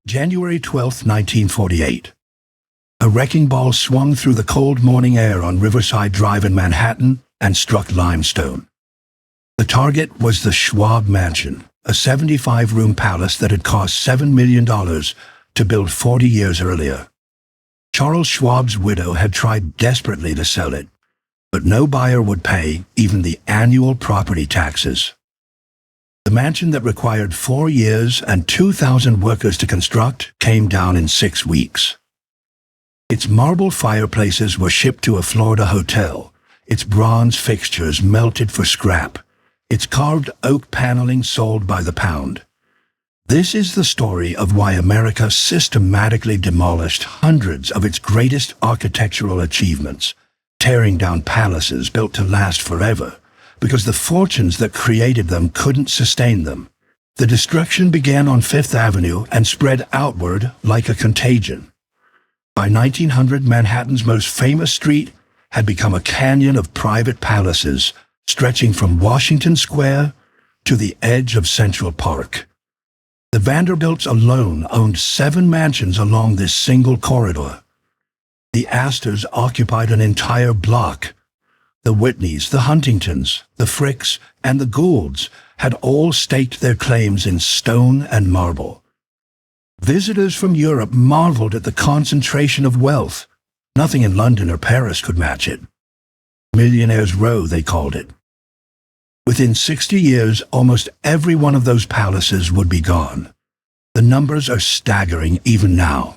January 12, 1948. A wrecking ball swung through the cold morning air on Riverside Drive in Manhattan and struck limestone. The target was the Schwab Mansion, a 75-room palace that had cost $7 million to build 40 years earlier. Charles Schwab's widow had tried desperately to sell it, but no buyer would pay even the annual property taxes. The mansion that required 4 years and 2,000 workers to construct came down in 6 weeks. Its marble fireplaces were shipped to a Florida hotel, its bronze fixtures melted for scrap, its carved oak paneling sold by the pound. This is the story of why America systematically demolished hundreds of its greatest architectural achievements, tearing down palaces built to last forever, because the fortunes that created them couldn't sustain them. The destruction began on Fifth Avenue and spread outward like a contagion. By 1900, Manhattan's most famous street had become a canyon of private palaces, stretching from Washington Square to the edge of Central Park. The Vanderbilts alone owned 7 mansions along this single corridor. The Astors occupied an entire block. The Whitneys, the Huntingtons, the Fricks, and the Goulds had all staked their claims in stone and marble. Visitors from Europe marveled at the concentration of wealth. Nothing in London or Paris could match it. Millionaire's Row, they called it. Within 60 years, almost every one of those palaces would be gone. The numbers are staggering even now.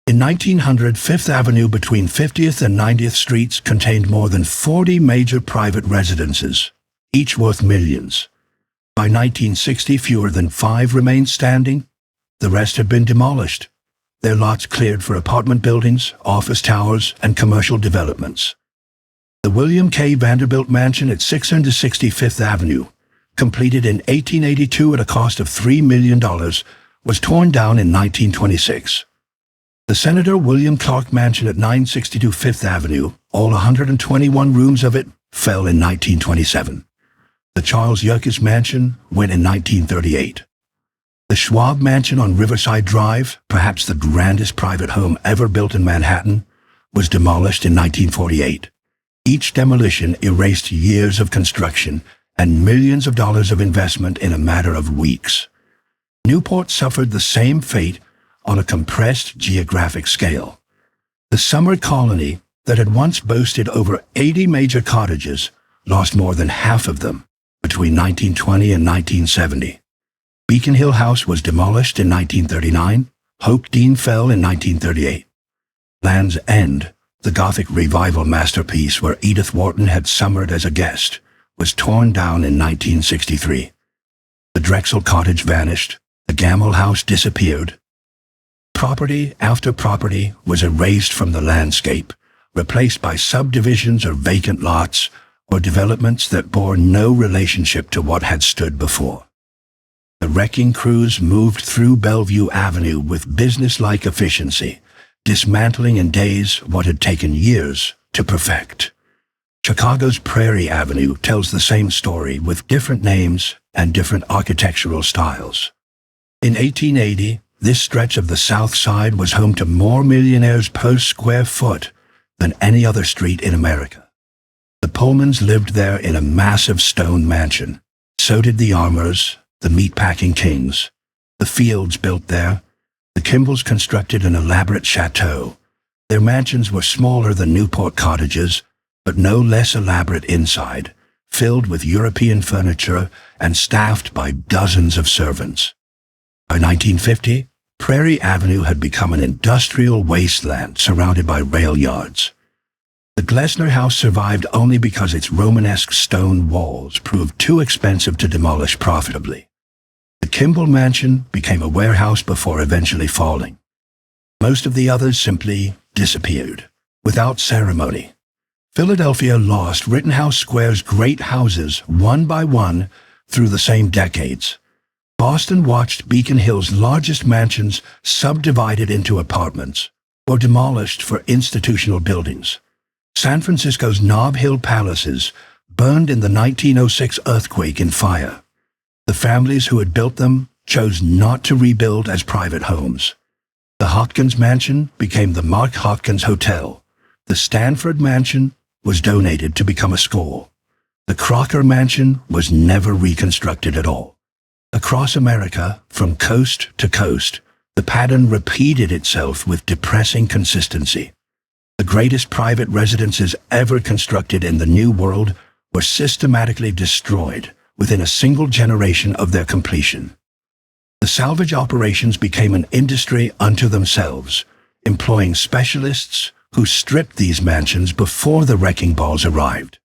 In 1900, Fifth Avenue between 50th and 90th Streets contained more than 40 major private residences, each worth millions. By 1960, fewer than 5 remained standing. The rest had been demolished, their lots cleared for apartment buildings, office towers, and commercial developments. The William K. Vanderbilt Mansion at 660 Fifth Avenue, completed in 1882 at a cost of $3 million, was torn down in 1926. The Senator William Clark Mansion at 962 Fifth Avenue, all 121 rooms of it, fell in 1927. The Charles Schwab Mansion went in 1938. The Schwab Mansion on Riverside Drive, perhaps the grandest private home ever built in Manhattan, was demolished in 1948. Each demolition erased years of construction and millions of dollars of investment in a matter of weeks. Newport suffered the same fate on a compressed geographic scale. The summer colony that had once boasted over 80 major cottages lost more than half of them between 1920 and 1970. Beacon Hill House was demolished in 1939. Hoke Dean fell in 1938. Land's End, the Gothic revival masterpiece where Edith Wharton had summered as a guest, was torn down in 1963. The Drexel Cottage vanished. The Gamble House disappeared. Property after property was erased from the landscape, replaced by subdivisions or vacant lots, or developments that bore no relationship to what had stood before. The wrecking crews moved through Bellevue Avenue with business-like efficiency, dismantling in days what had taken years to perfect. Chicago's Prairie Avenue tells the same story with different names and different architectural styles. In 1880, this stretch of the South Side was home to more millionaires per square foot than any other street in America. The Pullmans lived there in a massive stone mansion. So did the Armours, the meatpacking kings. The Fields built there. The Kimballs constructed an elaborate chateau. Their mansions were smaller than Newport cottages, but no less elaborate inside, filled with European furniture and staffed by dozens of servants. By 1950, Prairie Avenue had become an industrial wasteland surrounded by rail yards. The Glessner House survived only because its Romanesque stone walls proved too expensive to demolish profitably. The Kimball Mansion became a warehouse before eventually falling. Most of the others simply disappeared, without ceremony. Philadelphia lost Rittenhouse Square's great houses one by one through the same decades. Boston watched Beacon Hill's largest mansions subdivided into apartments or demolished for institutional buildings. San Francisco's Nob Hill palaces burned in the 1906 earthquake in fire. The families who had built them chose not to rebuild as private homes. The Hopkins Mansion became the Mark Hopkins Hotel. The Stanford Mansion was donated to become a school. The Crocker Mansion was never reconstructed at all. Across America, from coast to coast, the pattern repeated itself with depressing consistency. The greatest private residences ever constructed in the New World were systematically destroyed within a single generation of their completion. The salvage operations became an industry unto themselves, employing specialists who stripped these mansions before the wrecking balls arrived.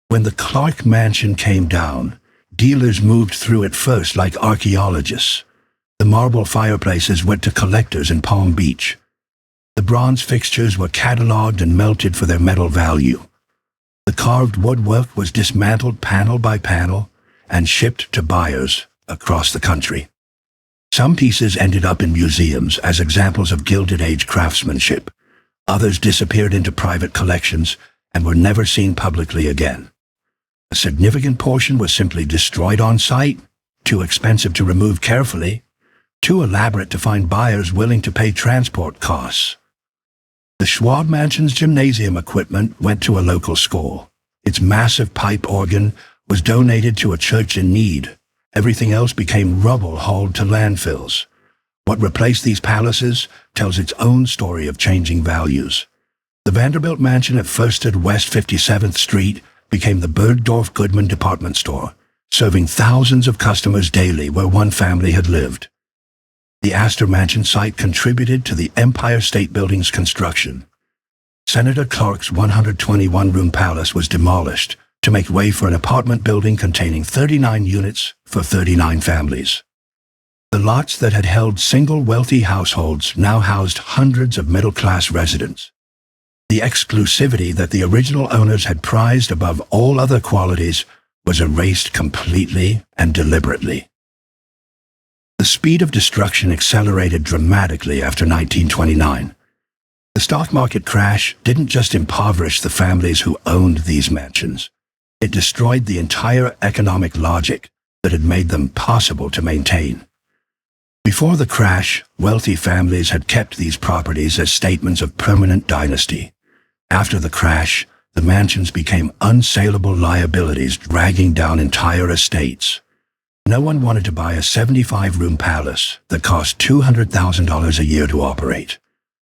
When the Clark Mansion came down, dealers moved through it first like archaeologists. The marble fireplaces went to collectors in Palm Beach. The bronze fixtures were cataloged and melted for their metal value. The carved woodwork was dismantled panel by panel and shipped to buyers across the country. Some pieces ended up in museums as examples of Gilded Age craftsmanship. Others disappeared into private collections and were never seen publicly again. A significant portion was simply destroyed on site, too expensive to remove carefully, too elaborate to find buyers willing to pay transport costs. The Schwab Mansion's gymnasium equipment went to a local school. Its massive pipe organ was donated to a church in need. Everything else became rubble hauled to landfills. What replaced these palaces tells its own story of changing values. The Vanderbilt Mansion at First and West 57th Street became the Bergdorf Goodman department store, serving thousands of customers daily where one family had lived. The Astor Mansion site contributed to the Empire State Building's construction. Senator Clark's 121-room palace was demolished to make way for an apartment building containing 39 units for 39 families. The lots that had held single wealthy households now housed hundreds of middle-class residents. The exclusivity that the original owners had prized above all other qualities was erased completely and deliberately. The speed of destruction accelerated dramatically after 1929. The stock market crash didn't just impoverish the families who owned these mansions. It destroyed the entire economic logic that had made them possible to maintain. Before the crash, wealthy families had kept these properties as statements of permanent dynasty. After the crash, the mansions became unsaleable liabilities dragging down entire estates. No one wanted to buy a 75-room palace that cost $200,000 a year to operate.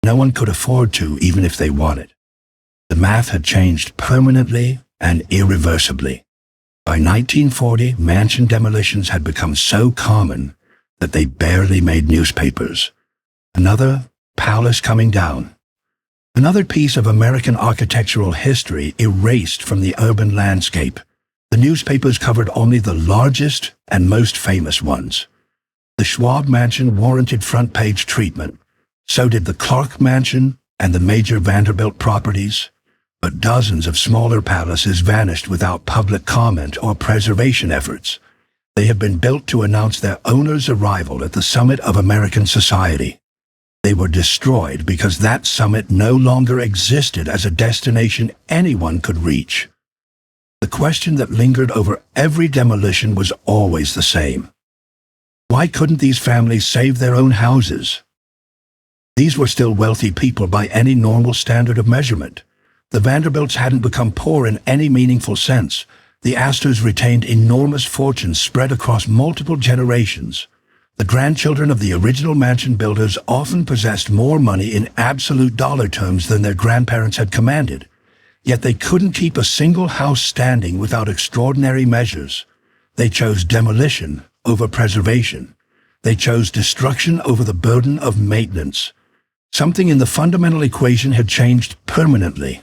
No one could afford to, even if they wanted. The math had changed permanently and irreversibly. By 1940, mansion demolitions had become so common that they barely made newspapers. Another palace coming down. Another piece of American architectural history erased from the urban landscape. The newspapers covered only the largest and most famous ones. The Schwab Mansion warranted front-page treatment. So did the Clark Mansion and the major Vanderbilt properties. But dozens of smaller palaces vanished without public comment or preservation efforts. They have been built to announce their owner's arrival at the summit of American society. They were destroyed because that summit no longer existed as a destination anyone could reach. The question that lingered over every demolition was always the same. Why couldn't these families save their own houses? These were still wealthy people by any normal standard of measurement. The Vanderbilts hadn't become poor in any meaningful sense. The Astors retained enormous fortunes spread across multiple generations. The grandchildren of the original mansion builders often possessed more money in absolute dollar terms than their grandparents had commanded. Yet they couldn't keep a single house standing without extraordinary measures. They chose demolition over preservation. They chose destruction over the burden of maintenance. Something in the fundamental equation had changed permanently.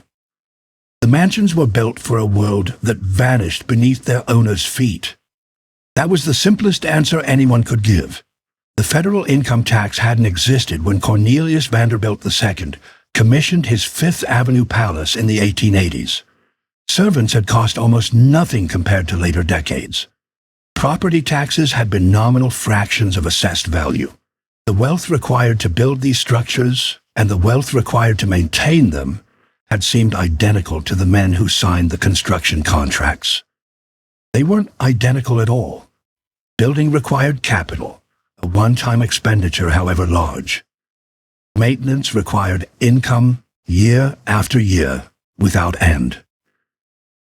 The mansions were built for a world that vanished beneath their owners' feet. That was the simplest answer anyone could give. The federal income tax hadn't existed when Cornelius Vanderbilt II commissioned his Fifth Avenue palace in the 1880s. Servants had cost almost nothing compared to later decades. Property taxes had been nominal fractions of assessed value. The wealth required to build these structures and the wealth required to maintain them had seemed identical to the men who signed the construction contracts. They weren't identical at all. Building required capital, a one-time expenditure, however large. Maintenance required income year after year without end.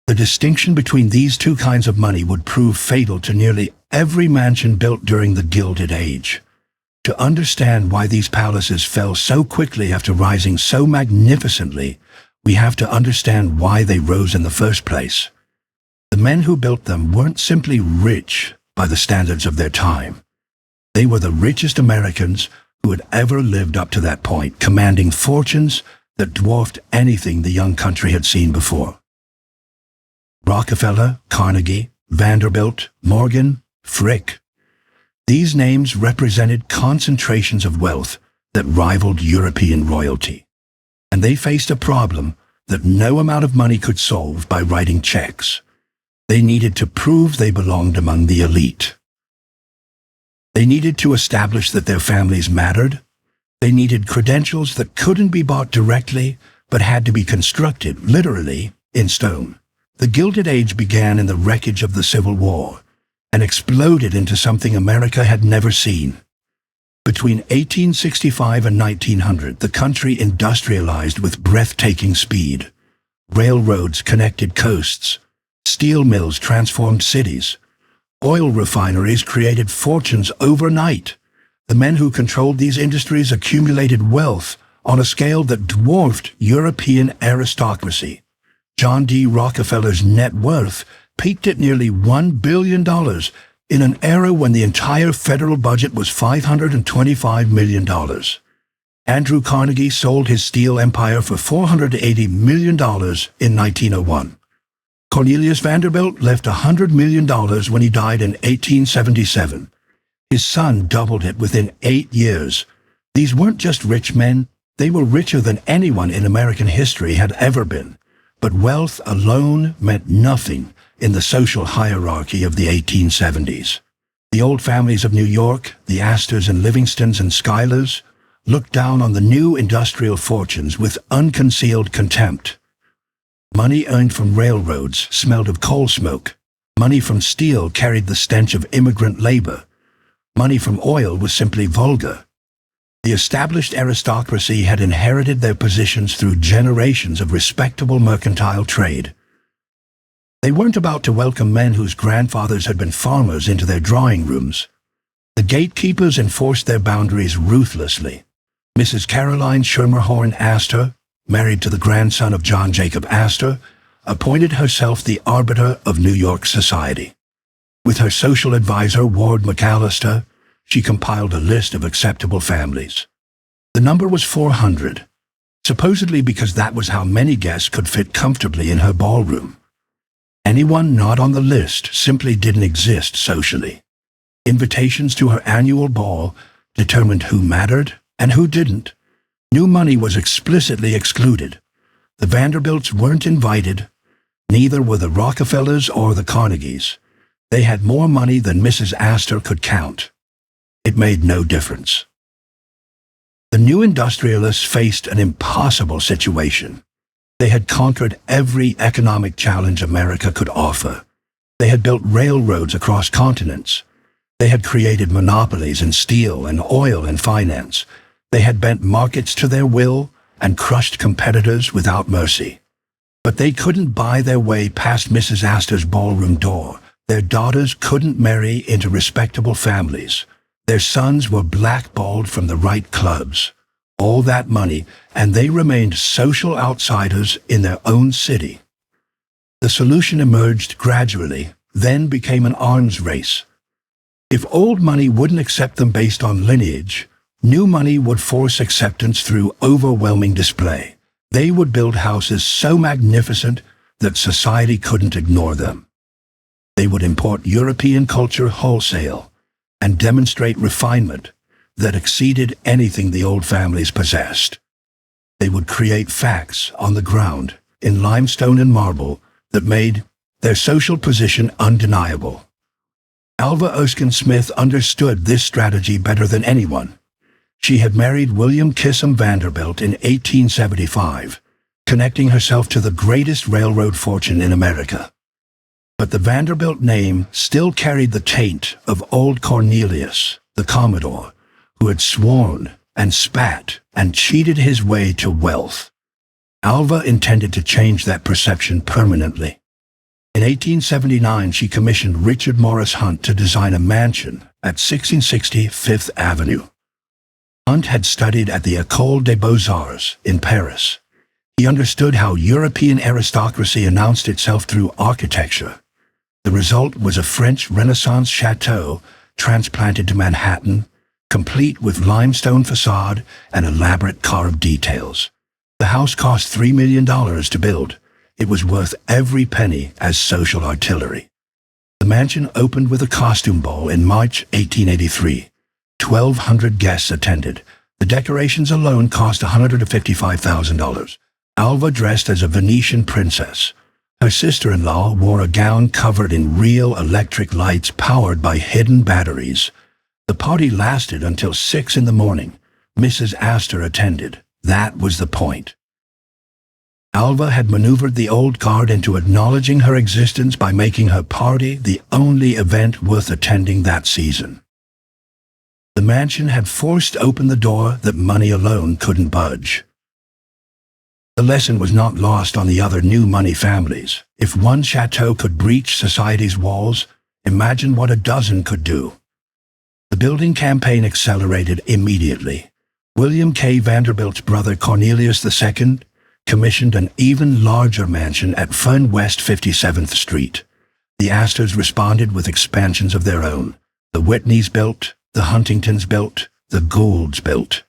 The distinction between these two kinds of money would prove fatal to nearly every mansion built during the Gilded Age. To understand why these palaces fell so quickly after rising so magnificently, we have to understand why they rose in the first place. The men who built them weren't simply rich by the standards of their time. They were the richest Americans who had ever lived up to that point, commanding fortunes that dwarfed anything the young country had seen before. Rockefeller, Carnegie, Vanderbilt, Morgan, Frick. These names represented concentrations of wealth that rivaled European royalty. And they faced a problem that no amount of money could solve by writing checks. They needed to prove they belonged among the elite. They needed to establish that their families mattered. They needed credentials that couldn't be bought directly, but had to be constructed, literally, in stone. The Gilded Age began in the wreckage of the Civil War and exploded into something America had never seen. Between 1865 and 1900, the country industrialized with breathtaking speed. Railroads connected coasts. Steel mills transformed cities. Oil refineries created fortunes overnight. The men who controlled these industries accumulated wealth on a scale that dwarfed European aristocracy. John D. Rockefeller's net worth peaked at nearly $1 billion in an era when the entire federal budget was $525 million. Andrew Carnegie sold his steel empire for $480 million in 1901. Cornelius Vanderbilt left $100 million when he died in 1877. His son doubled it within 8 years. These weren't just rich men, they were richer than anyone in American history had ever been. But wealth alone meant nothing in the social hierarchy of the 1870s. The old families of New York, the Astors and Livingstons and Schuylers, looked down on the new industrial fortunes with unconcealed contempt. Money earned from railroads smelled of coal smoke. Money from steel carried the stench of immigrant labor. Money from oil was simply vulgar. The established aristocracy had inherited their positions through generations of respectable mercantile trade. They weren't about to welcome men whose grandfathers had been farmers into their drawing rooms. The gatekeepers enforced their boundaries ruthlessly. Mrs. Caroline Schermerhorn Astor, married to the grandson of John Jacob Astor, appointed herself the arbiter of New York society. With her social advisor, Ward McAllister, she compiled a list of acceptable families. The number was 400, supposedly because that was how many guests could fit comfortably in her ballroom. Anyone not on the list simply didn't exist socially. Invitations to her annual ball determined who mattered and who didn't. New money was explicitly excluded. The Vanderbilts weren't invited. Neither were the Rockefellers or the Carnegies. They had more money than Mrs. Astor could count. It made no difference. The new industrialists faced an impossible situation. They had conquered every economic challenge America could offer. They had built railroads across continents. They had created monopolies in steel and oil and finance. They had bent markets to their will and crushed competitors without mercy. But they couldn't buy their way past Mrs. Astor's ballroom door. Their daughters couldn't marry into respectable families. Their sons were blackballed from the right clubs. All that money, and they remained social outsiders in their own city. The solution emerged gradually, then became an arms race. If old money wouldn't accept them based on lineage, new money would force acceptance through overwhelming display. They would build houses so magnificent that society couldn't ignore them. They would import European culture wholesale and demonstrate refinement that exceeded anything the old families possessed. They would create facts on the ground in limestone and marble that made their social position undeniable. Alva Erskine Smith understood this strategy better than anyone. She had married William Kissam Vanderbilt in 1875, connecting herself to the greatest railroad fortune in America. But the Vanderbilt name still carried the taint of old Cornelius, the Commodore, who had sworn and spat and cheated his way to wealth. Alva intended to change that perception permanently. In 1879, she commissioned Richard Morris Hunt to design a mansion at 1660 Fifth Avenue. Hunt had studied at the École des Beaux-Arts in Paris. He understood how European aristocracy announced itself through architecture. The result was a French Renaissance chateau transplanted to Manhattan, complete with limestone facade and elaborate carved details. The house cost $3 million to build. It was worth every penny as social artillery. The mansion opened with a costume ball in March 1883. 1,200 guests attended. The decorations alone cost $155,000. Alva dressed as a Venetian princess. Her sister-in-law wore a gown covered in real electric lights powered by hidden batteries. The party lasted until 6 in the morning. Mrs. Astor attended. That was the point. Alva had maneuvered the old guard into acknowledging her existence by making her party the only event worth attending that season. The mansion had forced open the door that money alone couldn't budge. The lesson was not lost on the other new money families. If one chateau could breach society's walls, imagine what a dozen could do. The building campaign accelerated immediately. William K. Vanderbilt's brother Cornelius II commissioned an even larger mansion at Fern West 57th Street. The Astors responded with expansions of their own. The Whitneys built, the Huntingtons built, the Goulds built.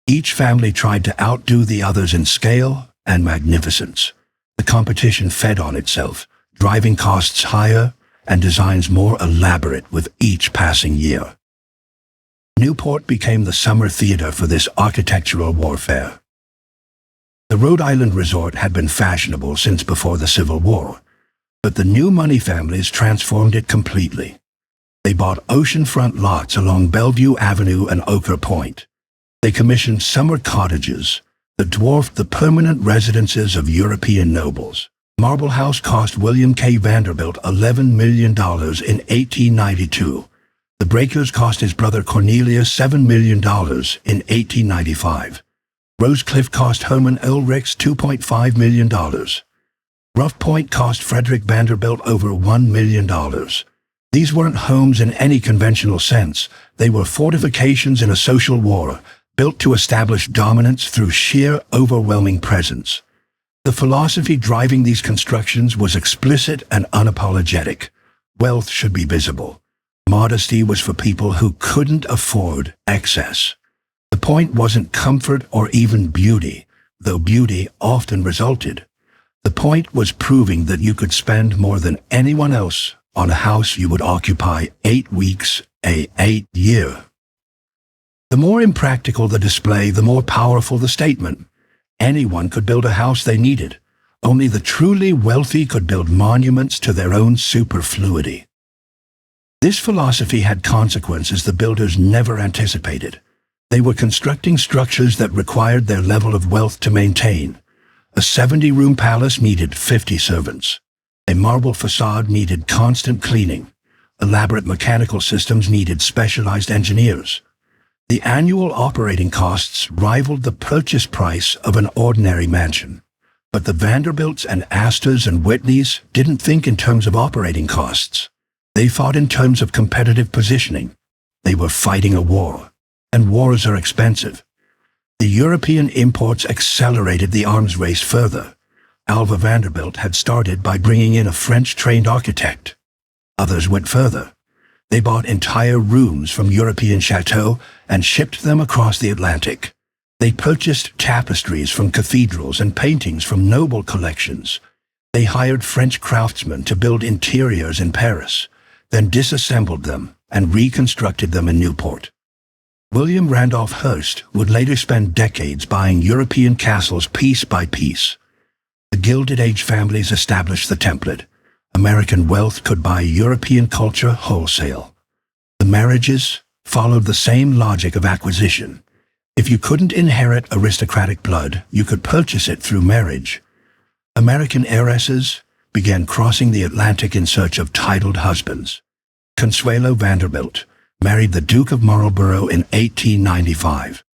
Each family tried to outdo the others in scale and magnificence. The competition fed on itself, driving costs higher and designs more elaborate with each passing year. Newport became the summer theater for this architectural warfare. The Rhode Island resort had been fashionable since before the Civil War, but the new money families transformed it completely. They bought oceanfront lots along Bellevue Avenue and Ochre Point. They commissioned summer cottages that dwarfed the permanent residences of European nobles. Marble House cost William K. Vanderbilt $11 million in 1892. The Breakers cost his brother Cornelius $7 million in 1895. Rosecliff cost Herman Ulrichs $2.5 million. Rough Point cost Frederick Vanderbilt over $1 million. These weren't homes in any conventional sense. They were fortifications in a social war, built to establish dominance through sheer, overwhelming presence. The philosophy driving these constructions was explicit and unapologetic. Wealth should be visible. Modesty was for people who couldn't afford excess. The point wasn't comfort or even beauty, though beauty often resulted. The point was proving that you could spend more than anyone else on a house you would occupy 8 weeks, 8 year. The more impractical the display, the more powerful the statement. Anyone could build a house they needed. Only the truly wealthy could build monuments to their own superfluity. This philosophy had consequences the builders never anticipated. They were constructing structures that required their level of wealth to maintain. A 70-room palace needed 50 servants. A marble facade needed constant cleaning. Elaborate mechanical systems needed specialized engineers. The annual operating costs rivaled the purchase price of an ordinary mansion. But the Vanderbilts and Astors and Whitneys didn't think in terms of operating costs. They thought in terms of competitive positioning. They were fighting a war. And wars are expensive. The European imports accelerated the arms race further. Alva Vanderbilt had started by bringing in a French-trained architect. Others went further. They bought entire rooms from European chateaux and shipped them across the Atlantic. They purchased tapestries from cathedrals and paintings from noble collections. They hired French craftsmen to build interiors in Paris, then disassembled them and reconstructed them in Newport. William Randolph Hearst would later spend decades buying European castles piece by piece. The Gilded Age families established the template. American wealth could buy European culture wholesale. The marriages followed the same logic of acquisition. If you couldn't inherit aristocratic blood, you could purchase it through marriage. American heiresses began crossing the Atlantic in search of titled husbands. Consuelo Vanderbilt, married the Duke of Marlborough in 1895.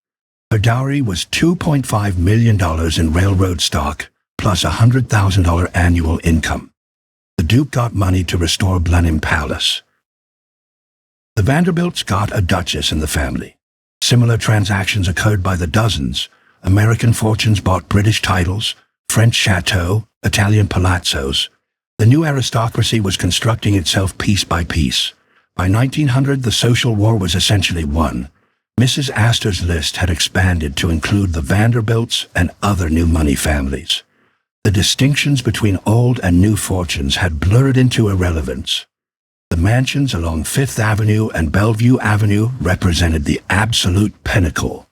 Her dowry was $2.5 million in railroad stock, plus a $100,000 annual income. The Duke got money to restore Blenheim Palace. The Vanderbilts got a duchess in the family. Similar transactions occurred by the dozens. American fortunes bought British titles, French chateaux, Italian palazzos. The new aristocracy was constructing itself piece by piece. By 1900, the social war was essentially won. Mrs. Astor's list had expanded to include the Vanderbilts and other new money families. The distinctions between old and new fortunes had blurred into irrelevance. The mansions along Fifth Avenue and Bellevue Avenue represented the absolute pinnacle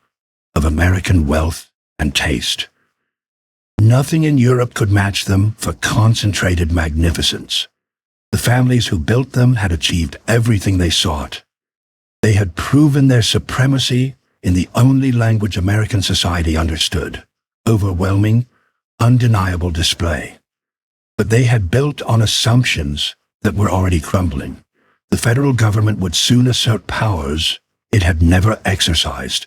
of American wealth and taste. Nothing in Europe could match them for concentrated magnificence. The families who built them had achieved everything they sought. They had proven their supremacy in the only language American society understood: overwhelming, undeniable display. But they had built on assumptions that were already crumbling. The federal government would soon assert powers it had never exercised.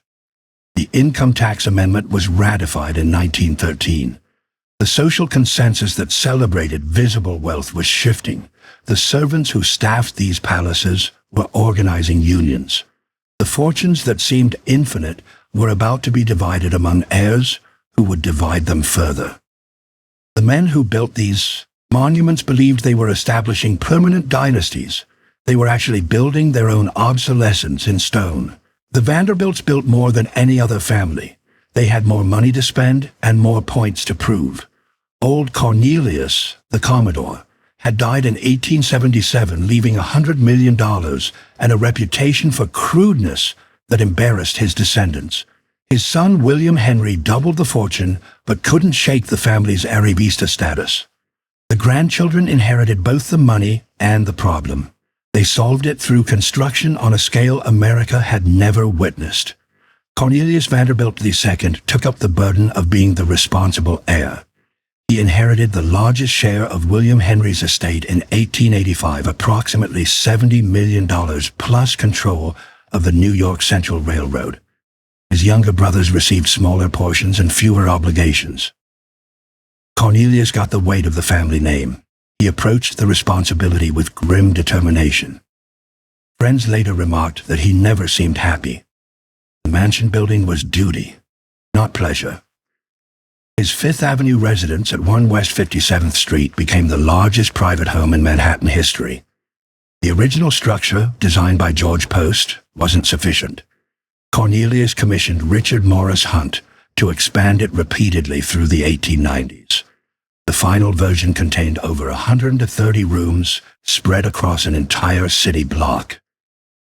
The Income Tax Amendment was ratified in 1913. The social consensus that celebrated visible wealth was shifting. The servants who staffed these palaces were organizing unions. The fortunes that seemed infinite were about to be divided among heirs who would divide them further. The men who built these monuments believed they were establishing permanent dynasties. They were actually building their own obsolescence in stone. The Vanderbilts built more than any other family. They had more money to spend and more points to prove. Old Cornelius, the Commodore, had died in 1877, leaving $100 million and a reputation for crudeness that embarrassed his descendants. His son William Henry doubled the fortune, but couldn't shake the family's arrivista status. The grandchildren inherited both the money and the problem. They solved it through construction on a scale America had never witnessed. Cornelius Vanderbilt II took up the burden of being the responsible heir. He inherited the largest share of William Henry's estate in 1885, approximately $70 million, plus control of the New York Central Railroad. His younger brothers received smaller portions and fewer obligations. Cornelius got the weight of the family name. He approached the responsibility with grim determination. Friends later remarked that he never seemed happy. The mansion building was duty, not pleasure. His Fifth Avenue residence at 1 West 57th Street became the largest private home in Manhattan history. The original structure, designed by George Post, wasn't sufficient. Cornelius commissioned Richard Morris Hunt to expand it repeatedly through the 1890s. The final version contained over 130 rooms spread across an entire city block.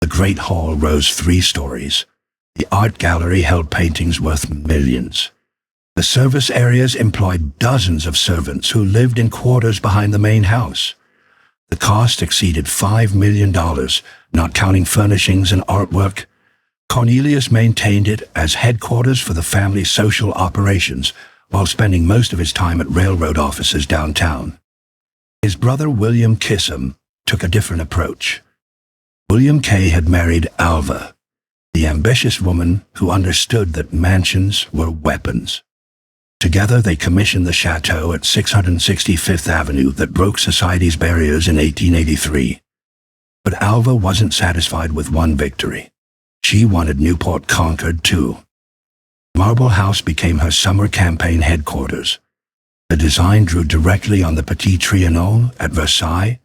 The Great Hall rose 3 stories. The art gallery held paintings worth millions. The service areas employed dozens of servants who lived in quarters behind the main house. The cost exceeded $5 million, not counting furnishings and artwork. Cornelius maintained it as headquarters for the family's social operations, while spending most of his time at railroad offices downtown. His brother William Kissam took a different approach. William K. had married Alva, the ambitious woman who understood that mansions were weapons. Together they commissioned the chateau at 665th Avenue that broke society's barriers in 1883. But Alva wasn't satisfied with one victory. She wanted Newport conquered too. Marble House became her summer campaign headquarters. The design drew directly on the Petit Trianon at Versailles.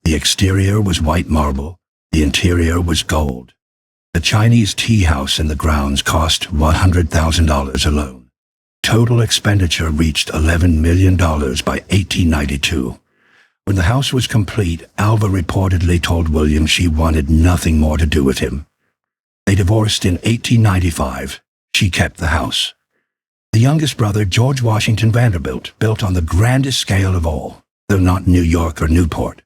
The exterior was white marble, the interior was gold. The Chinese tea house in the grounds cost $100,000 alone. Total expenditure reached $11 million by 1892. When the house was complete, Alva reportedly told William she wanted nothing more to do with him. They divorced in 1895. She kept the house. The youngest brother, George Washington Vanderbilt, built on the grandest scale of all, though not New York or Newport.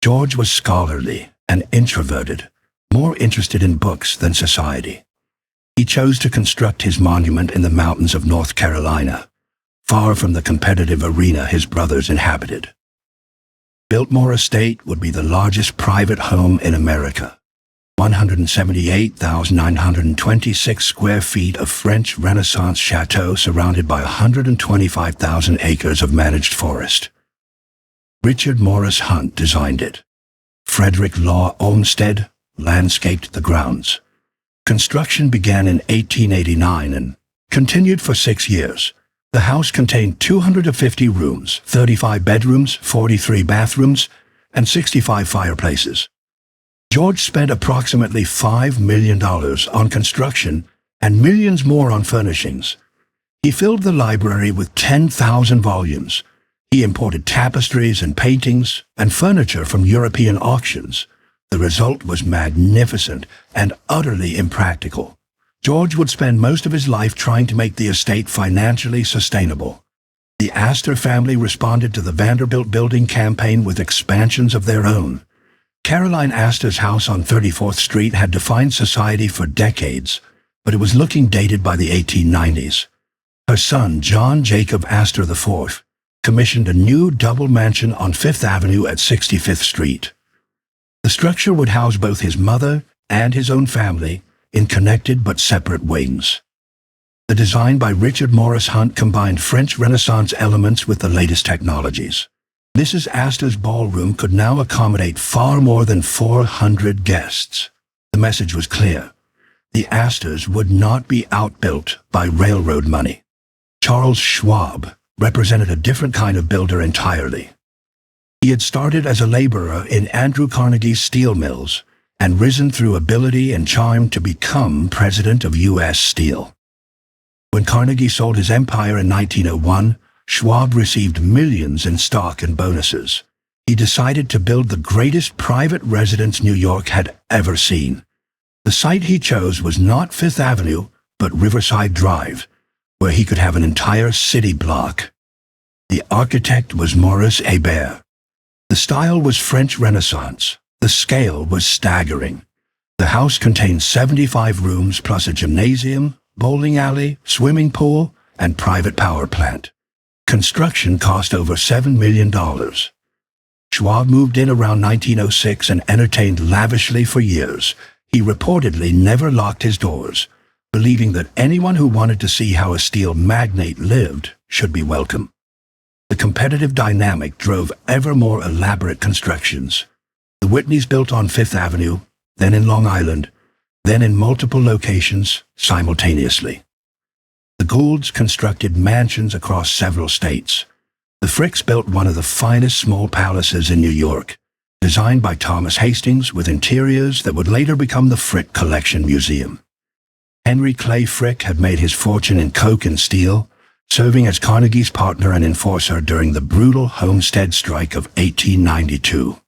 George was scholarly and introverted, more interested in books than society. He chose to construct his monument in the mountains of North Carolina, far from the competitive arena his brothers inhabited. Biltmore Estate would be the largest private home in America. 178,926 square feet of French Renaissance chateau surrounded by 125,000 acres of managed forest. Richard Morris Hunt designed it. Frederick Law Olmsted landscaped the grounds. Construction began in 1889 and continued for 6 years. The house contained 250 rooms, 35 bedrooms, 43 bathrooms, and 65 fireplaces. George spent approximately $5 million on construction and millions more on furnishings. He filled the library with 10,000 volumes. He imported tapestries and paintings and furniture from European auctions. The result was magnificent and utterly impractical. George would spend most of his life trying to make the estate financially sustainable. The Astor family responded to the Vanderbilt building campaign with expansions of their own. Caroline Astor's house on 34th Street had defined society for decades, but it was looking dated by the 1890s. Her son, John Jacob Astor IV, commissioned a new double mansion on Fifth Avenue at 65th Street. The structure would house both his mother and his own family in connected but separate wings. The design by Richard Morris Hunt combined French Renaissance elements with the latest technologies. Mrs. Astor's ballroom could now accommodate far more than 400 guests. The message was clear. The Astors would not be outbuilt by railroad money. Charles Schwab represented a different kind of builder entirely. He had started as a laborer in Andrew Carnegie's steel mills and risen through ability and charm to become president of U.S. Steel. When Carnegie sold his empire in 1901, Schwab received millions in stock and bonuses. He decided to build the greatest private residence New York had ever seen. The site he chose was not Fifth Avenue, but Riverside Drive, where he could have an entire city block. The architect was Maurice Hébert. The style was French Renaissance. The scale was staggering. The house contained 75 rooms plus a gymnasium, bowling alley, swimming pool, and private power plant. Construction cost over $7 million. Schwab moved in around 1906 and entertained lavishly for years. He reportedly never locked his doors, believing that anyone who wanted to see how a steel magnate lived should be welcome. The competitive dynamic drove ever more elaborate constructions. The Whitneys built on Fifth Avenue, then in Long Island, then in multiple locations simultaneously. The Goulds constructed mansions across several states. The Fricks built one of the finest small palaces in New York, designed by Thomas Hastings with interiors that would later become the Frick Collection Museum. Henry Clay Frick had made his fortune in coke and steel, serving as Carnegie's partner and enforcer during the brutal Homestead Strike of 1892.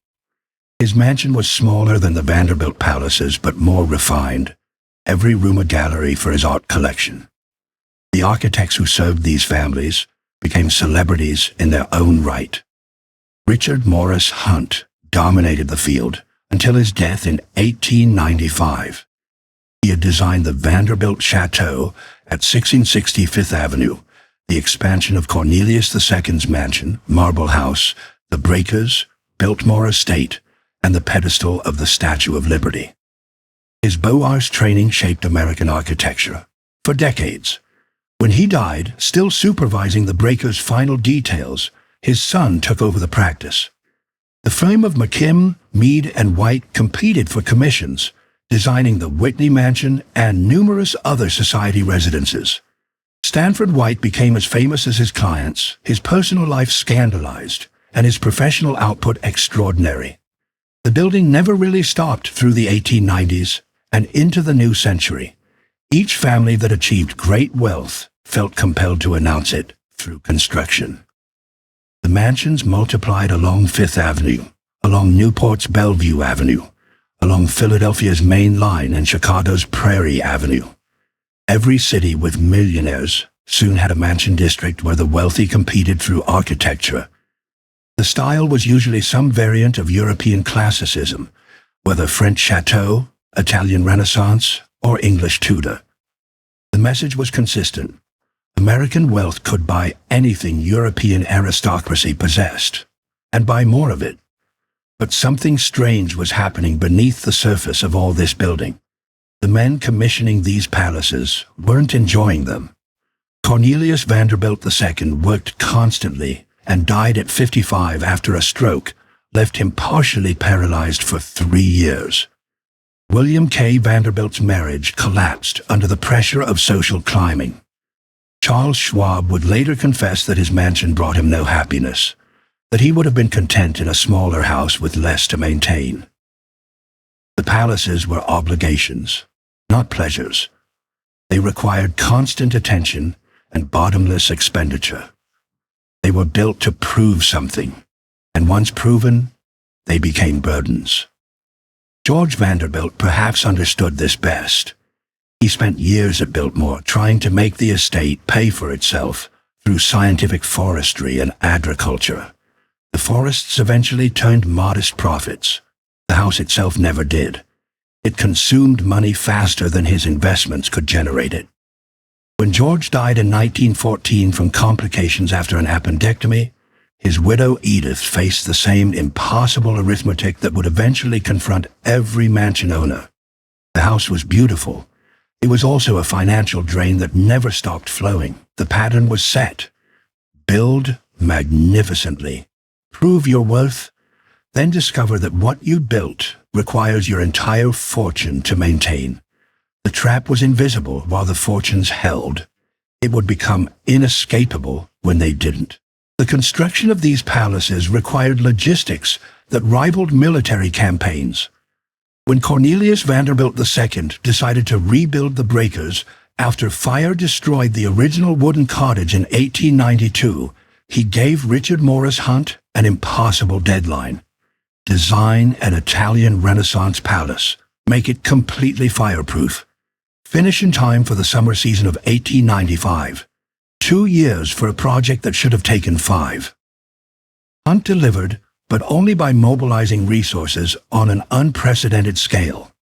His mansion was smaller than the Vanderbilt palaces, but more refined, every room a gallery for his art collection. The architects who served these families became celebrities in their own right. Richard Morris Hunt dominated the field until his death in 1895. He had designed the Vanderbilt Chateau at 1660 Fifth Avenue, the expansion of Cornelius II's mansion, Marble House, the Breakers, Biltmore Estate, and the pedestal of the Statue of Liberty. His Beaux-Arts training shaped American architecture for decades. When he died, still supervising the Breakers' final details, his son took over the practice. The firm of McKim, Mead, and White competed for commissions, designing the Whitney Mansion and numerous other society residences. Stanford White became as famous as his clients, his personal life scandalized, and his professional output extraordinary. The building never really stopped through the 1890s and into the new century. Each family that achieved great wealth felt compelled to announce it through construction. The mansions multiplied along Fifth Avenue, along Newport's Bellevue Avenue, along Philadelphia's Main Line and Chicago's Prairie Avenue. Every city with millionaires soon had a mansion district where the wealthy competed through architecture. The style was usually some variant of European classicism, whether French Chateau, Italian Renaissance, or English Tudor. The message was consistent. American wealth could buy anything European aristocracy possessed, and buy more of it. But something strange was happening beneath the surface of all this building. The men commissioning these palaces weren't enjoying them. Cornelius Vanderbilt II worked constantly and died at 55 after a stroke left him partially paralyzed for 3 years. William K. Vanderbilt's marriage collapsed under the pressure of social climbing. Charles Schwab would later confess that his mansion brought him no happiness, that he would have been content in a smaller house with less to maintain. The palaces were obligations, not pleasures. They required constant attention and bottomless expenditure. They were built to prove something, and once proven, they became burdens. George Vanderbilt perhaps understood this best. He spent years at Biltmore trying to make the estate pay for itself through scientific forestry and agriculture. The forests eventually turned modest profits. The house itself never did. It consumed money faster than his investments could generate it. When George died in 1914 from complications after an appendectomy, his widow Edith faced the same impossible arithmetic that would eventually confront every mansion owner. The house was beautiful. It was also a financial drain that never stopped flowing. The pattern was set. Build magnificently. Prove your worth. Then discover that what you built requires your entire fortune to maintain. The trap was invisible while the fortunes held. It would become inescapable when they didn't. The construction of these palaces required logistics that rivaled military campaigns. When Cornelius Vanderbilt II decided to rebuild the breakers after fire destroyed the original wooden cottage in 1892, he gave Richard Morris Hunt an impossible deadline. Design an Italian Renaissance palace. Make it completely fireproof. Finish in time for the summer season of 1895. 2 years for a project that should have taken 5. Hunt delivered, but only by mobilizing resources on an unprecedented scale.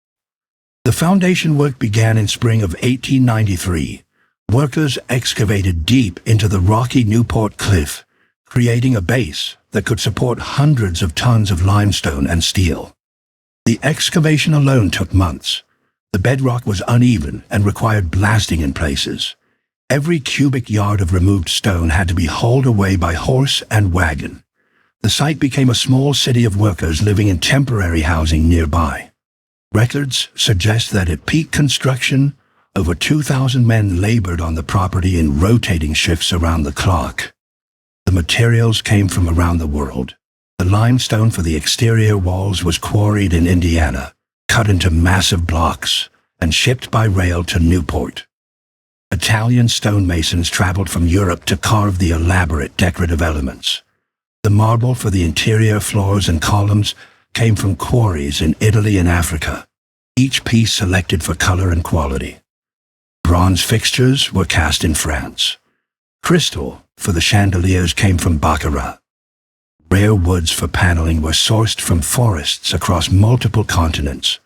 The foundation work began in spring of 1893. Workers excavated deep into the rocky Newport Cliff, creating a base that could support hundreds of tons of limestone and steel. The excavation alone took months. The bedrock was uneven and required blasting in places. Every cubic yard of removed stone had to be hauled away by horse and wagon. The site became a small city of workers living in temporary housing nearby. Records suggest that at peak construction, over 2,000 men labored on the property in rotating shifts around the clock. The materials came from around the world. The limestone for the exterior walls was quarried in Indiana, cut into massive blocks, and shipped by rail to Newport. Italian stonemasons traveled from Europe to carve the elaborate decorative elements. The marble for the interior floors and columns came from quarries in Italy and Africa, each piece selected for color and quality. Bronze fixtures were cast in France. Crystal for the chandeliers came from Baccarat. Rare woods for paneling were sourced from forests across multiple continents.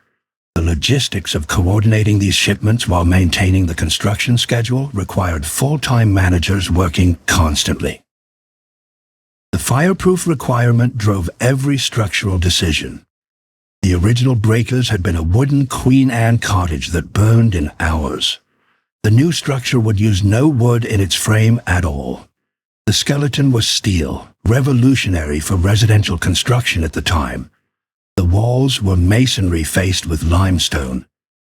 The logistics of coordinating these shipments while maintaining the construction schedule required full-time managers working constantly. The fireproof requirement drove every structural decision. The original breakers had been a wooden Queen Anne cottage that burned in hours. The new structure would use no wood in its frame at all. The skeleton was steel, revolutionary for residential construction at the time. The walls were masonry faced with limestone.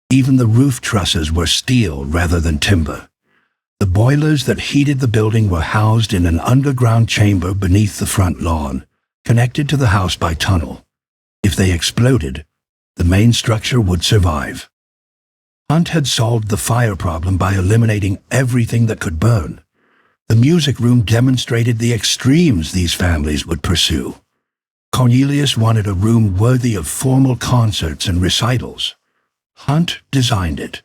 Even the roof trusses were steel rather than timber. The boilers that heated the building were housed in an underground chamber beneath the front lawn, connected to the house by tunnel. If they exploded, the main structure would survive. Hunt had solved the fire problem by eliminating everything that could burn. The music room demonstrated the extremes these families would pursue. Cornelius wanted a room worthy of formal concerts and recitals. Hunt designed it,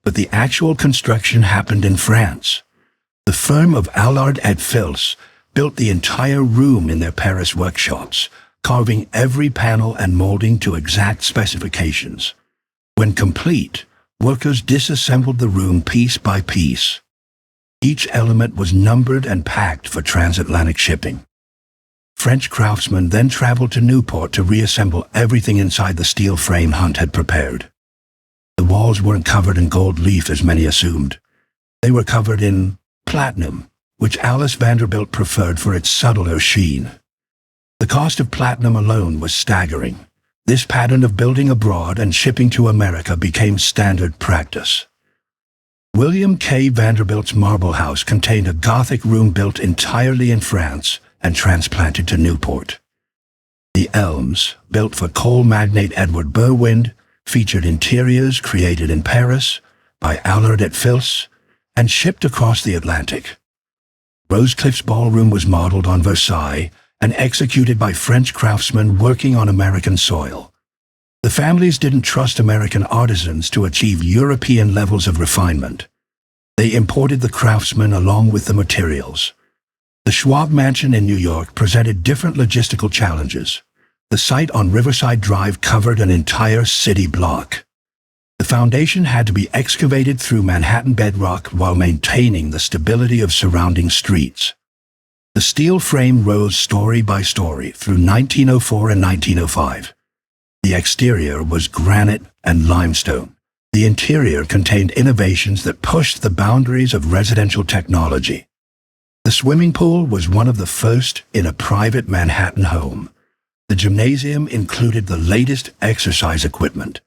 but the actual construction happened in France. The firm of Allard et Fils built the entire room in their Paris workshops, carving every panel and molding to exact specifications. When complete, workers disassembled the room piece by piece. Each element was numbered and packed for transatlantic shipping. French craftsmen then traveled to Newport to reassemble everything inside the steel frame Hunt had prepared. The walls weren't covered in gold leaf as many assumed. They were covered in platinum, which Alice Vanderbilt preferred for its subtler sheen. The cost of platinum alone was staggering. This pattern of building abroad and shipping to America became standard practice. William K. Vanderbilt's marble house contained a Gothic room built entirely in France and transplanted to Newport. The Elms, built for coal magnate Edward Berwind, featured interiors created in Paris by Allard at Fils and shipped across the Atlantic. Rosecliffe's ballroom was modeled on Versailles and executed by French craftsmen working on American soil. The families didn't trust American artisans to achieve European levels of refinement. They imported the craftsmen along with the materials. The Schwab Mansion in New York presented different logistical challenges. The site on Riverside Drive covered an entire city block. The foundation had to be excavated through Manhattan bedrock while maintaining the stability of surrounding streets. The steel frame rose story by story through 1904 and 1905. The exterior was granite and limestone. The interior contained innovations that pushed the boundaries of residential technology. The swimming pool was one of the first in a private Manhattan home. The gymnasium included the latest exercise equipment.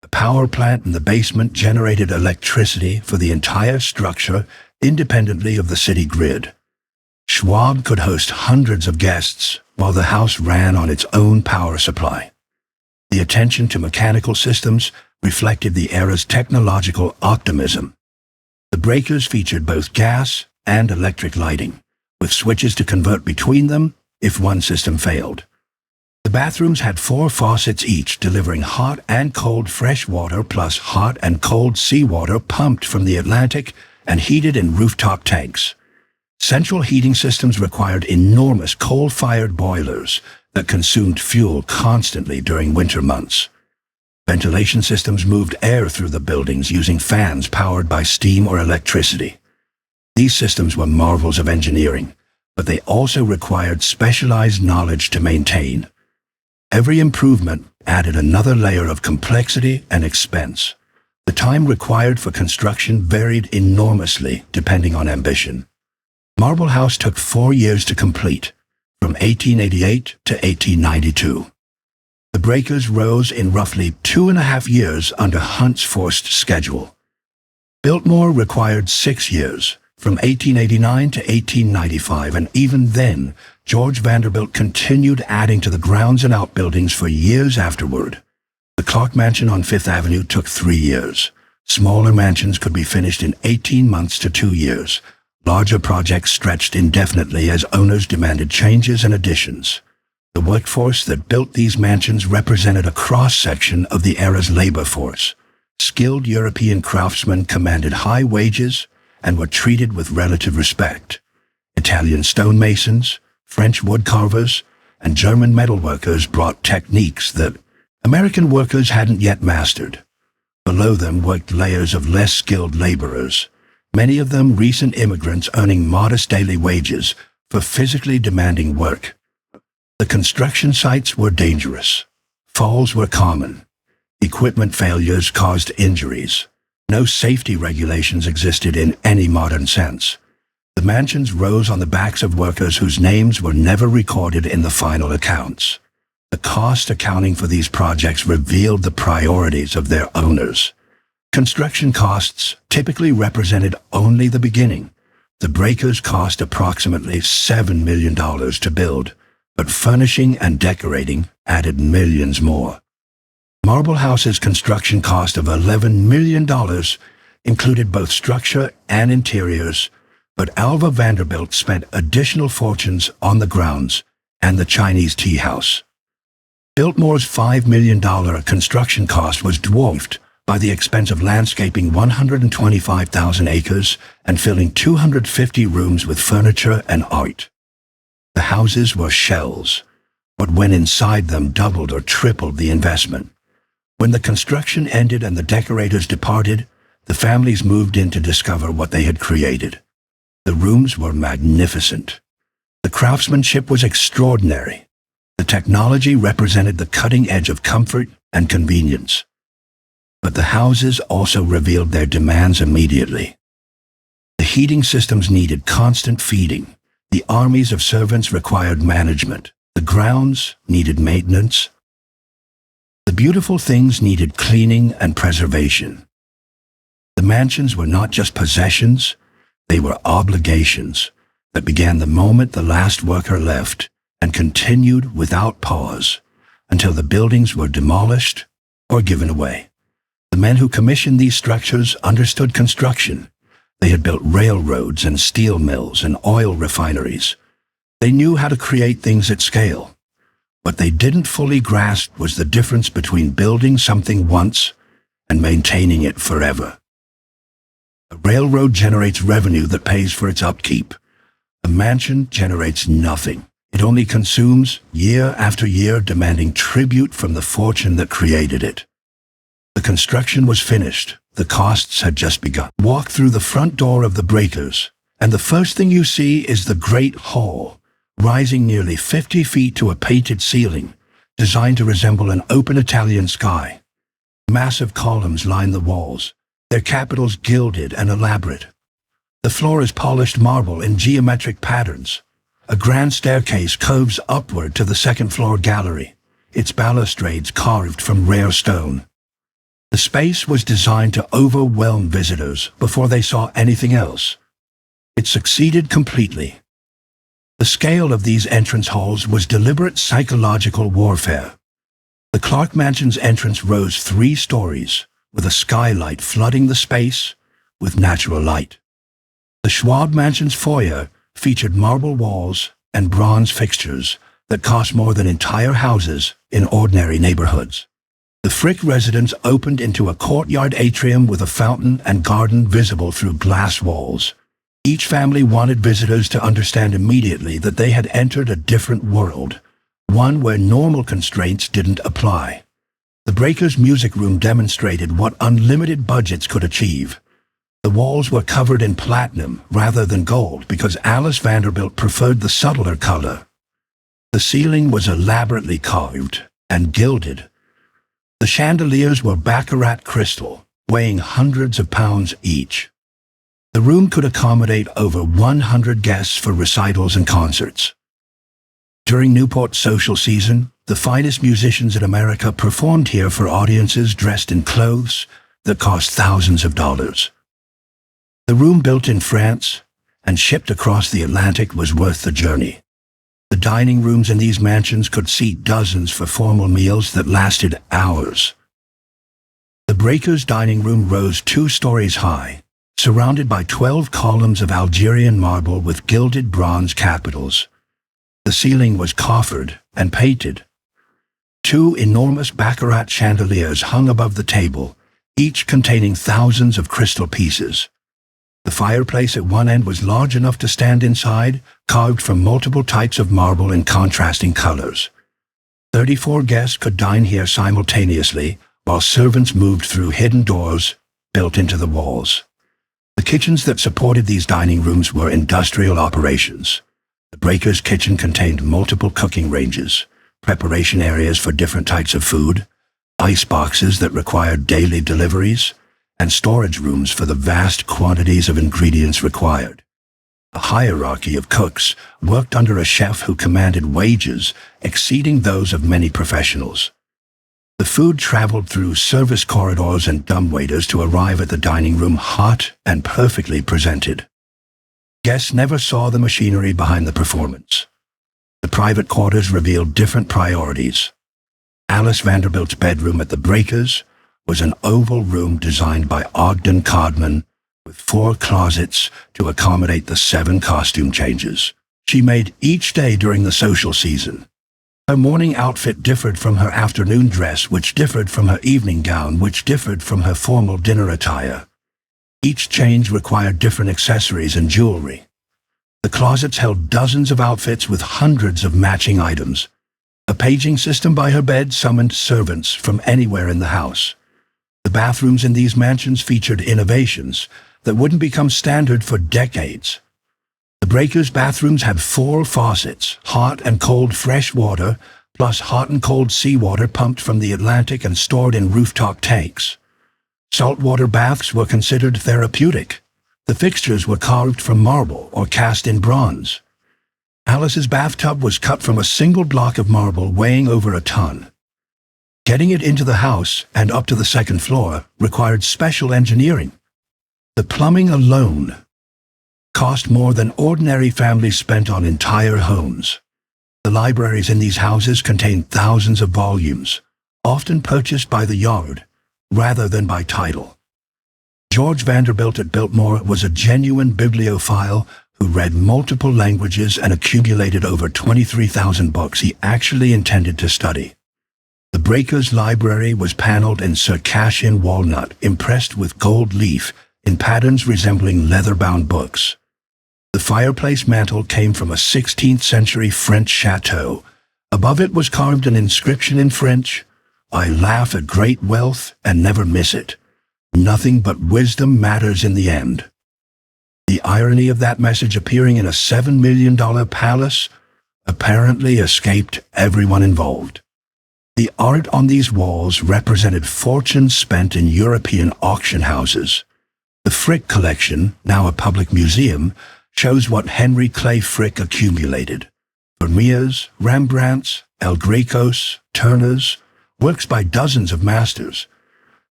The power plant in the basement generated electricity for the entire structure independently of the city grid. Schwab could host hundreds of guests while the house ran on its own power supply. The attention to mechanical systems reflected the era's technological optimism. The breakers featured both gas and electric lighting, with switches to convert between them if one system failed. The bathrooms had 4 faucets each, delivering hot and cold fresh water plus hot and cold seawater pumped from the Atlantic and heated in rooftop tanks. Central heating systems required enormous coal-fired boilers that consumed fuel constantly during winter months. Ventilation systems moved air through the buildings using fans powered by steam or electricity. These systems were marvels of engineering, but they also required specialized knowledge to maintain. Every improvement added another layer of complexity and expense. The time required for construction varied enormously depending on ambition. Marble House took 4 years to complete, from 1888 to 1892. The breakers rose in roughly 2.5 years under Hunt's forced schedule. Biltmore required 6 years, from 1889 to 1895, and even then, George Vanderbilt continued adding to the grounds and outbuildings for years afterward. The Clark Mansion on Fifth Avenue took 3 years. Smaller mansions could be finished in 18 months to 2 years. Larger projects stretched indefinitely as owners demanded changes and additions. The workforce that built these mansions represented a cross-section of the era's labor force. Skilled European craftsmen commanded high wages and were treated with relative respect. Italian stonemasons, French woodcarvers, and German metalworkers brought techniques that American workers hadn't yet mastered. Below them worked layers of less skilled laborers, many of them recent immigrants earning modest daily wages for physically demanding work. The construction sites were dangerous. Falls were common. Equipment failures caused injuries. No safety regulations existed in any modern sense. The mansions rose on the backs of workers whose names were never recorded in the final accounts. The cost accounting for these projects revealed the priorities of their owners. Construction costs typically represented only the beginning. The breakers cost approximately $7 million to build, but furnishing and decorating added millions more. Marble House's construction cost of $11 million included both structure and interiors, but Alva Vanderbilt spent additional fortunes on the grounds and the Chinese tea house. Biltmore's $5 million construction cost was dwarfed by the expense of landscaping 125,000 acres and filling 250 rooms with furniture and art. The houses were shells. What went inside them doubled or tripled the investment. When the construction ended and the decorators departed, the families moved in to discover what they had created. The rooms were magnificent. The craftsmanship was extraordinary. The technology represented the cutting edge of comfort and convenience. But the houses also revealed their demands immediately. The heating systems needed constant feeding. The armies of servants required management. The grounds needed maintenance. The beautiful things needed cleaning and preservation. The mansions were not just possessions, they were obligations that began the moment the last worker left and continued without pause until the buildings were demolished or given away. The men who commissioned these structures understood construction. They had built railroads and steel mills and oil refineries. They knew how to create things at scale. What they didn't fully grasp was the difference between building something once and maintaining it forever. A railroad generates revenue that pays for its upkeep. A mansion generates nothing. It only consumes year after year, demanding tribute from the fortune that created it. The construction was finished. The costs had just begun. Walk through the front door of the breakers, and the first thing you see is the Great Hall, rising nearly 50 feet to a painted ceiling, designed to resemble an open Italian sky. Massive columns line the walls, their capitals gilded and elaborate. The floor is polished marble in geometric patterns. A grand staircase curves upward to the second-floor gallery, its balustrades carved from rare stone. The space was designed to overwhelm visitors before they saw anything else. It succeeded completely. The scale of these entrance halls was deliberate psychological warfare. The Clark Mansion's entrance rose 3 stories, with a skylight flooding the space with natural light. The Schwab Mansion's foyer featured marble walls and bronze fixtures that cost more than entire houses in ordinary neighborhoods. The Frick residence opened into a courtyard atrium with a fountain and garden visible through glass walls. Each family wanted visitors to understand immediately that they had entered a different world, one where normal constraints didn't apply. The Breakers' music room demonstrated what unlimited budgets could achieve. The walls were covered in platinum rather than gold because Alice Vanderbilt preferred the subtler color. The ceiling was elaborately carved and gilded. The chandeliers were baccarat crystal, weighing hundreds of pounds each. The room could accommodate over 100 guests for recitals and concerts. During Newport's social season, the finest musicians in America performed here for audiences dressed in clothes that cost thousands of dollars. The room, built in France and shipped across the Atlantic, was worth the journey. The dining rooms in these mansions could seat dozens for formal meals that lasted hours. The Breakers' dining room rose 2 stories high, surrounded by 12 columns of Algerian marble with gilded bronze capitals. The ceiling was coffered and painted. 2 enormous baccarat chandeliers hung above the table, each containing thousands of crystal pieces. The fireplace at one end was large enough to stand inside, carved from multiple types of marble in contrasting colors. 34 guests could dine here simultaneously, while servants moved through hidden doors built into the walls. The kitchens that supported these dining rooms were industrial operations. The Breakers' kitchen contained multiple cooking ranges, preparation areas for different types of food, ice boxes that required daily deliveries, and storage rooms for the vast quantities of ingredients required. A hierarchy of cooks worked under a chef who commanded wages exceeding those of many professionals. The food traveled through service corridors and dumbwaiters to arrive at the dining room hot and perfectly presented. Guests never saw the machinery behind the performance. The private quarters revealed different priorities. Alice Vanderbilt's bedroom at the Breakers was an oval room designed by Ogden Codman with 4 closets to accommodate the 7 costume changes she made each day during the social season. Her morning outfit differed from her afternoon dress, which differed from her evening gown, which differed from her formal dinner attire. Each change required different accessories and jewelry. The closets held dozens of outfits with hundreds of matching items. A paging system by her bed summoned servants from anywhere in the house. The bathrooms in these mansions featured innovations that wouldn't become standard for decades. The breakers' bathrooms had 4 faucets, hot and cold fresh water, plus hot and cold seawater pumped from the Atlantic and stored in rooftop tanks. Saltwater baths were considered therapeutic. The fixtures were carved from marble or cast in bronze. Alice's bathtub was cut from a single block of marble weighing over a ton. Getting it into the house and up to the second floor required special engineering. The plumbing alone cost more than ordinary families spent on entire homes. The libraries in these houses contained thousands of volumes, often purchased by the yard rather than by title. George Vanderbilt at Biltmore was a genuine bibliophile who read multiple languages and accumulated over 23,000 books he actually intended to study. The Breakers' library was paneled in Circassian walnut, impressed with gold leaf in patterns resembling leather-bound books. The fireplace mantel came from a 16th century French chateau. Above it was carved an inscription in French, "I laugh at great wealth and never miss it. Nothing but wisdom matters in the end." The irony of that message appearing in a $7 million palace apparently escaped everyone involved. The art on these walls represented fortunes spent in European auction houses. The Frick collection, now a public museum, shows what Henry Clay Frick accumulated. Vermeers, Rembrandts, El Grecos, Turners, works by dozens of masters.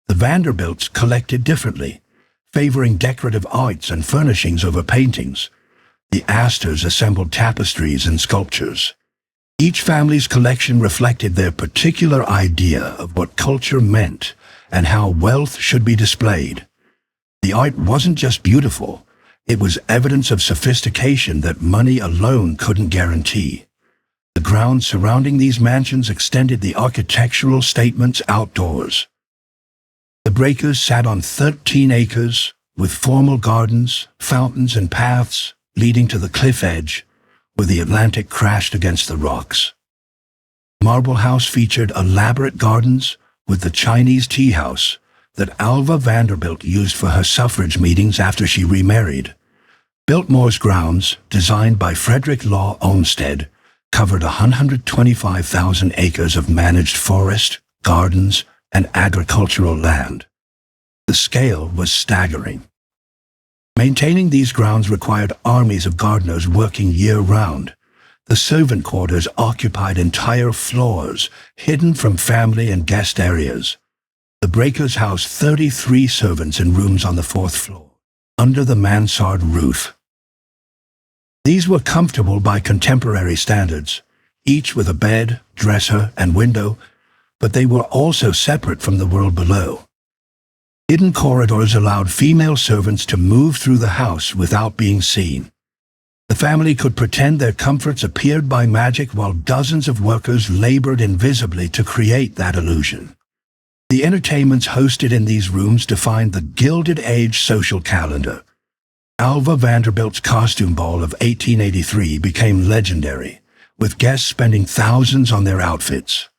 The Vanderbilts collected differently, favoring decorative arts and furnishings over paintings. The Astors assembled tapestries and sculptures. Each family's collection reflected their particular idea of what culture meant and how wealth should be displayed. The art wasn't just beautiful, it was evidence of sophistication that money alone couldn't guarantee. The grounds surrounding these mansions extended the architectural statements outdoors. The Breakers sat on 13 acres, with formal gardens, fountains, and paths leading to the cliff edge, where the Atlantic crashed against the rocks. Marble House featured elaborate gardens with the Chinese tea house that Alva Vanderbilt used for her suffrage meetings after she remarried. Biltmore's grounds, designed by Frederick Law Olmsted, covered 125,000 acres of managed forest, gardens, and agricultural land. The scale was staggering. Maintaining these grounds required armies of gardeners working year-round. The servant quarters occupied entire floors, hidden from family and guest areas. The Breakers housed 33 servants in rooms on the 4th floor, under the mansard roof. These were comfortable by contemporary standards, each with a bed, dresser, and window, but they were also separate from the world below. Hidden corridors allowed female servants to move through the house without being seen. The family could pretend their comforts appeared by magic while dozens of workers labored invisibly to create that illusion. The entertainments hosted in these rooms defined the Gilded Age social calendar. Alva Vanderbilt's costume ball of 1883 became legendary, with guests spending thousands on their outfits.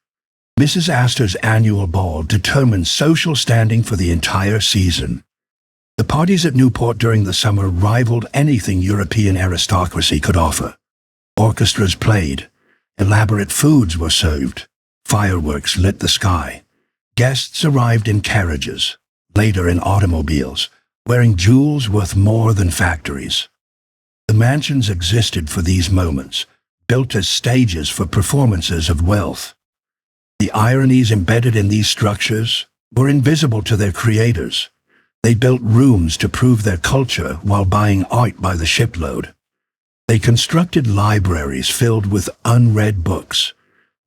Mrs. Astor's annual ball determined social standing for the entire season. The parties at Newport during the summer rivaled anything European aristocracy could offer. Orchestras played, elaborate foods were served, fireworks lit the sky. Guests arrived in carriages, later in automobiles, wearing jewels worth more than factories. The mansions existed for these moments, built as stages for performances of wealth. The ironies embedded in these structures were invisible to their creators. They built rooms to prove their culture while buying art by the shipload. They constructed libraries filled with unread books.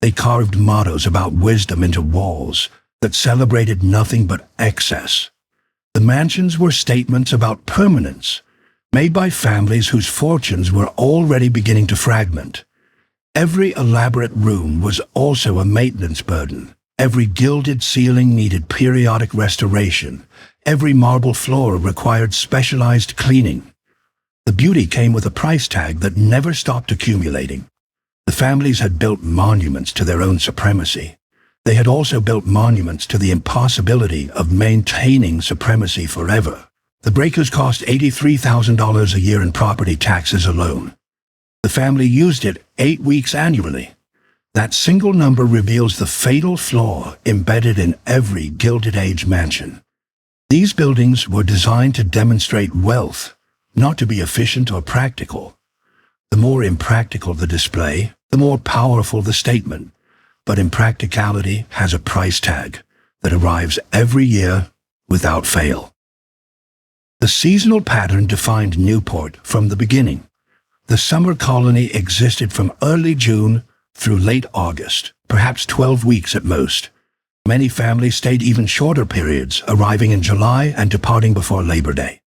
They carved mottos about wisdom into walls that celebrated nothing but excess. The mansions were statements about permanence, made by families whose fortunes were already beginning to fragment. Every elaborate room was also a maintenance burden. Every gilded ceiling needed periodic restoration. Every marble floor required specialized cleaning. The beauty came with a price tag that never stopped accumulating. The families had built monuments to their own supremacy. They had also built monuments to the impossibility of maintaining supremacy forever. The breakers cost $83,000 a year in property taxes alone. The family used it 8 weeks annually. That single number reveals the fatal flaw embedded in every Gilded Age mansion. These buildings were designed to demonstrate wealth, not to be efficient or practical. The more impractical the display, the more powerful the statement. But impracticality has a price tag that arrives every year without fail. The seasonal pattern defined Newport from the beginning. The summer colony existed from early June through late August, perhaps 12 weeks at most. Many families stayed even shorter periods, arriving in July and departing before Labor Day.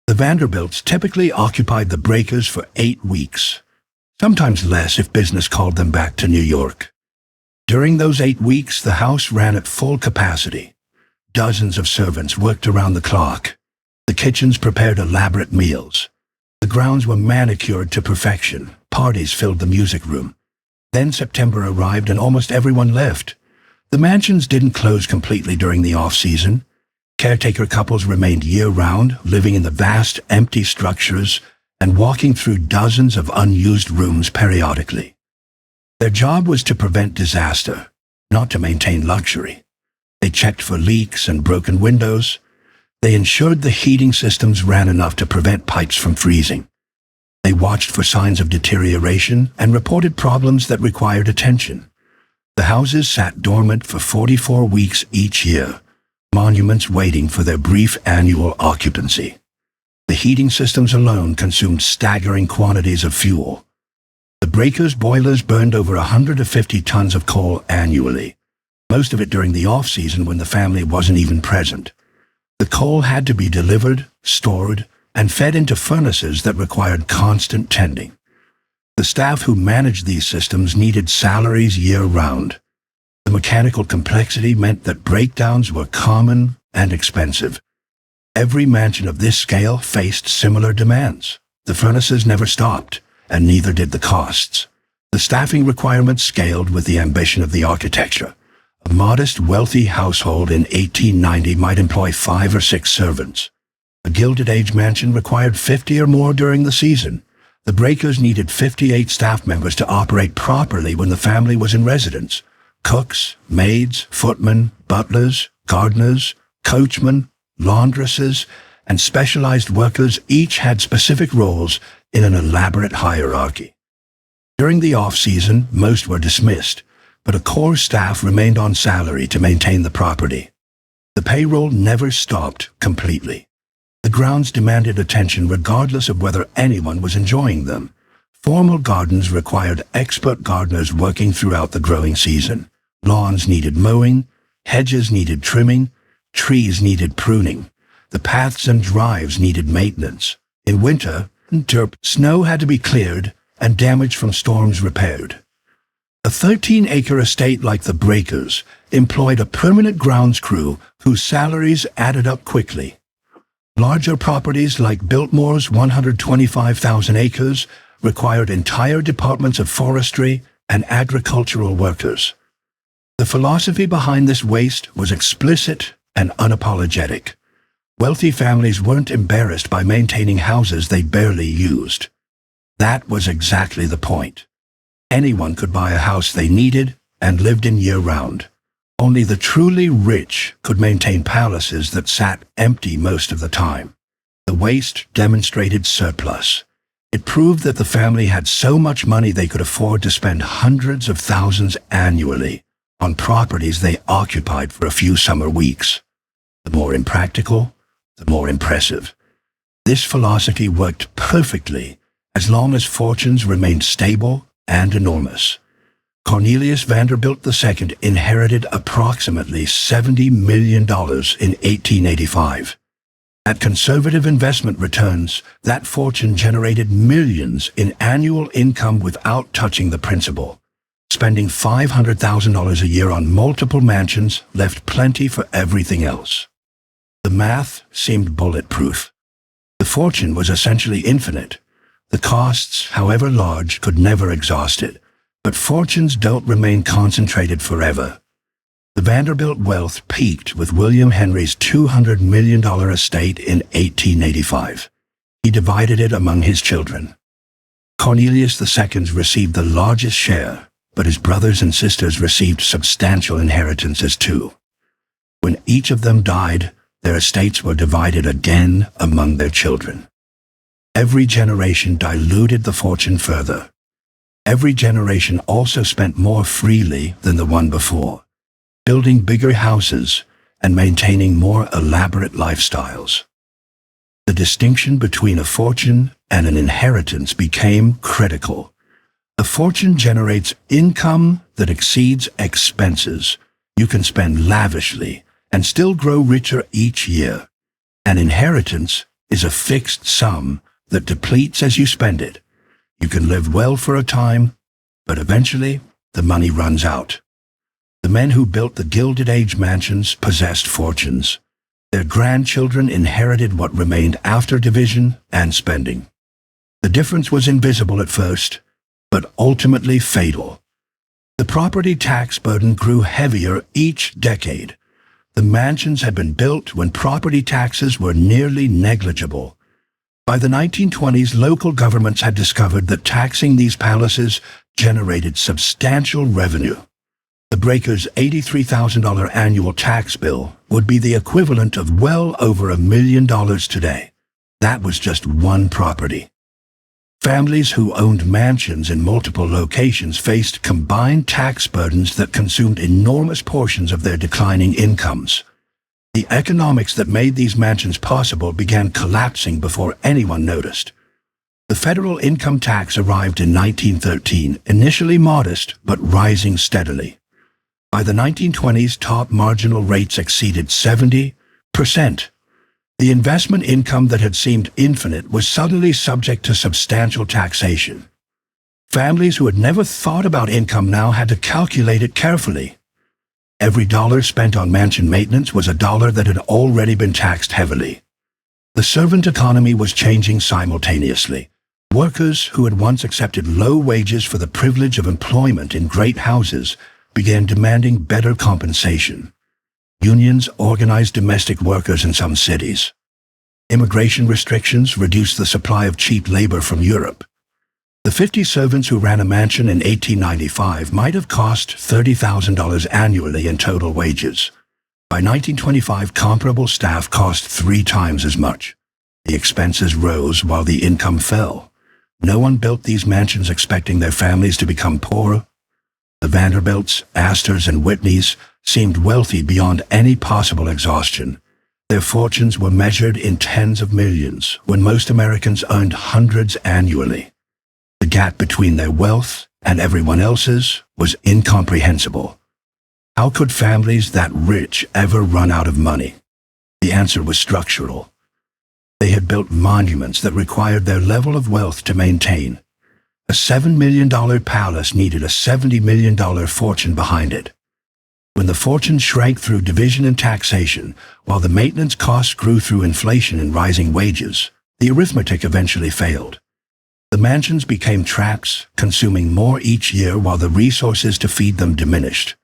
The Vanderbilts typically occupied the breakers for 8 weeks, sometimes less if business called them back to New York. During those 8 weeks, the house ran at full capacity. Dozens of servants worked around the clock. The kitchens prepared elaborate meals. The grounds were manicured to perfection. Parties filled the music room. Then September arrived and almost everyone left. The mansions didn't close completely during the off-season. Caretaker couples remained year-round, living in the vast, empty structures and walking through dozens of unused rooms periodically. Their job was to prevent disaster, not to maintain luxury. They checked for leaks and broken windows. They ensured the heating systems ran enough to prevent pipes from freezing. They watched for signs of deterioration and reported problems that required attention. The houses sat dormant for 44 weeks each year, monuments waiting for their brief annual occupancy. The heating systems alone consumed staggering quantities of fuel. The breakers' boilers burned over 150 tons of coal annually, most of it during the off-season when the family wasn't even present. The coal had to be delivered, stored, and fed into furnaces that required constant tending. The staff who managed these systems needed salaries year-round. The mechanical complexity meant that breakdowns were common and expensive. Every mansion of this scale faced similar demands. The furnaces never stopped, and neither did the costs. The staffing requirements scaled with the ambition of the architecture. A modest, wealthy household in 1890 might employ 5 or 6 servants. A Gilded Age mansion required 50 or more during the season. The breakers needed 58 staff members to operate properly when the family was in residence. Cooks, maids, footmen, butlers, gardeners, coachmen, laundresses, and specialized workers each had specific roles in an elaborate hierarchy. During the off-season, most were dismissed, but a core staff remained on salary to maintain the property. The payroll never stopped completely. The grounds demanded attention regardless of whether anyone was enjoying them. Formal gardens required expert gardeners working throughout the growing season. Lawns needed mowing, hedges needed trimming, trees needed pruning. The paths and drives needed maintenance. In winter, snow had to be cleared and damage from storms repaired. A 13-acre estate like the Breakers employed a permanent grounds crew whose salaries added up quickly. Larger properties like Biltmore's 125,000 acres required entire departments of forestry and agricultural workers. The philosophy behind this waste was explicit and unapologetic. Wealthy families weren't embarrassed by maintaining houses they barely used. That was exactly the point. Anyone could buy a house they needed and lived in year-round. Only the truly rich could maintain palaces that sat empty most of the time. The waste demonstrated surplus. It proved that the family had so much money they could afford to spend hundreds of thousands annually on properties they occupied for a few summer weeks. The more impractical, the more impressive. This philosophy worked perfectly as long as fortunes remained stable and enormous. Cornelius Vanderbilt II inherited approximately $70 million in 1885. At conservative investment returns, that fortune generated millions in annual income without touching the principal. Spending $500,000 a year on multiple mansions left plenty for everything else. The math seemed bulletproof. The fortune was essentially infinite. The costs, however large, could never exhaust it. But fortunes don't remain concentrated forever. The Vanderbilt wealth peaked with William Henry's $200 million estate in 1885. He divided it among his children. Cornelius II received the largest share, but his brothers and sisters received substantial inheritances too. When each of them died, their estates were divided again among their children. Every generation diluted the fortune further. Every generation also spent more freely than the one before, building bigger houses and maintaining more elaborate lifestyles. The distinction between a fortune and an inheritance became critical. A fortune generates income that exceeds expenses. You can spend lavishly and still grow richer each year. An inheritance is a fixed sum that depletes as you spend it. You can live well for a time, but eventually the money runs out. The men who built the Gilded Age mansions possessed fortunes. Their grandchildren inherited what remained after division and spending. The difference was invisible at first, but ultimately fatal. The property tax burden grew heavier each decade. The mansions had been built when property taxes were nearly negligible. By the 1920s, local governments had discovered that taxing these palaces generated substantial revenue. The breaker's $83,000 annual tax bill would be the equivalent of well over $1 million today. That was just one property. Families who owned mansions in multiple locations faced combined tax burdens that consumed enormous portions of their declining incomes. The economics that made these mansions possible began collapsing before anyone noticed. The federal income tax arrived in 1913, initially modest but rising steadily. By the 1920s, top marginal rates exceeded 70%. The investment income that had seemed infinite was suddenly subject to substantial taxation. Families who had never thought about income now had to calculate it carefully. Every dollar spent on mansion maintenance was a dollar that had already been taxed heavily. The servant economy was changing simultaneously. Workers who had once accepted low wages for the privilege of employment in great houses began demanding better compensation. Unions organized domestic workers in some cities. Immigration restrictions reduced the supply of cheap labor from Europe. The 50 servants who ran a mansion in 1895 might have cost $30,000 annually in total wages. By 1925, comparable staff cost 3 times as much. The expenses rose while the income fell. No one built these mansions expecting their families to become poor. The Vanderbilts, Astors, and Whitneys seemed wealthy beyond any possible exhaustion. Their fortunes were measured in tens of millions, when most Americans earned hundreds annually. The gap between their wealth and everyone else's was incomprehensible. How could families that rich ever run out of money? The answer was structural. They had built monuments that required their level of wealth to maintain. A $7 million palace needed a $70 million fortune behind it. When the fortune shrank through division and taxation, while the maintenance costs grew through inflation and rising wages, the arithmetic eventually failed. The mansions became traps, consuming more each year while the resources to feed them diminished.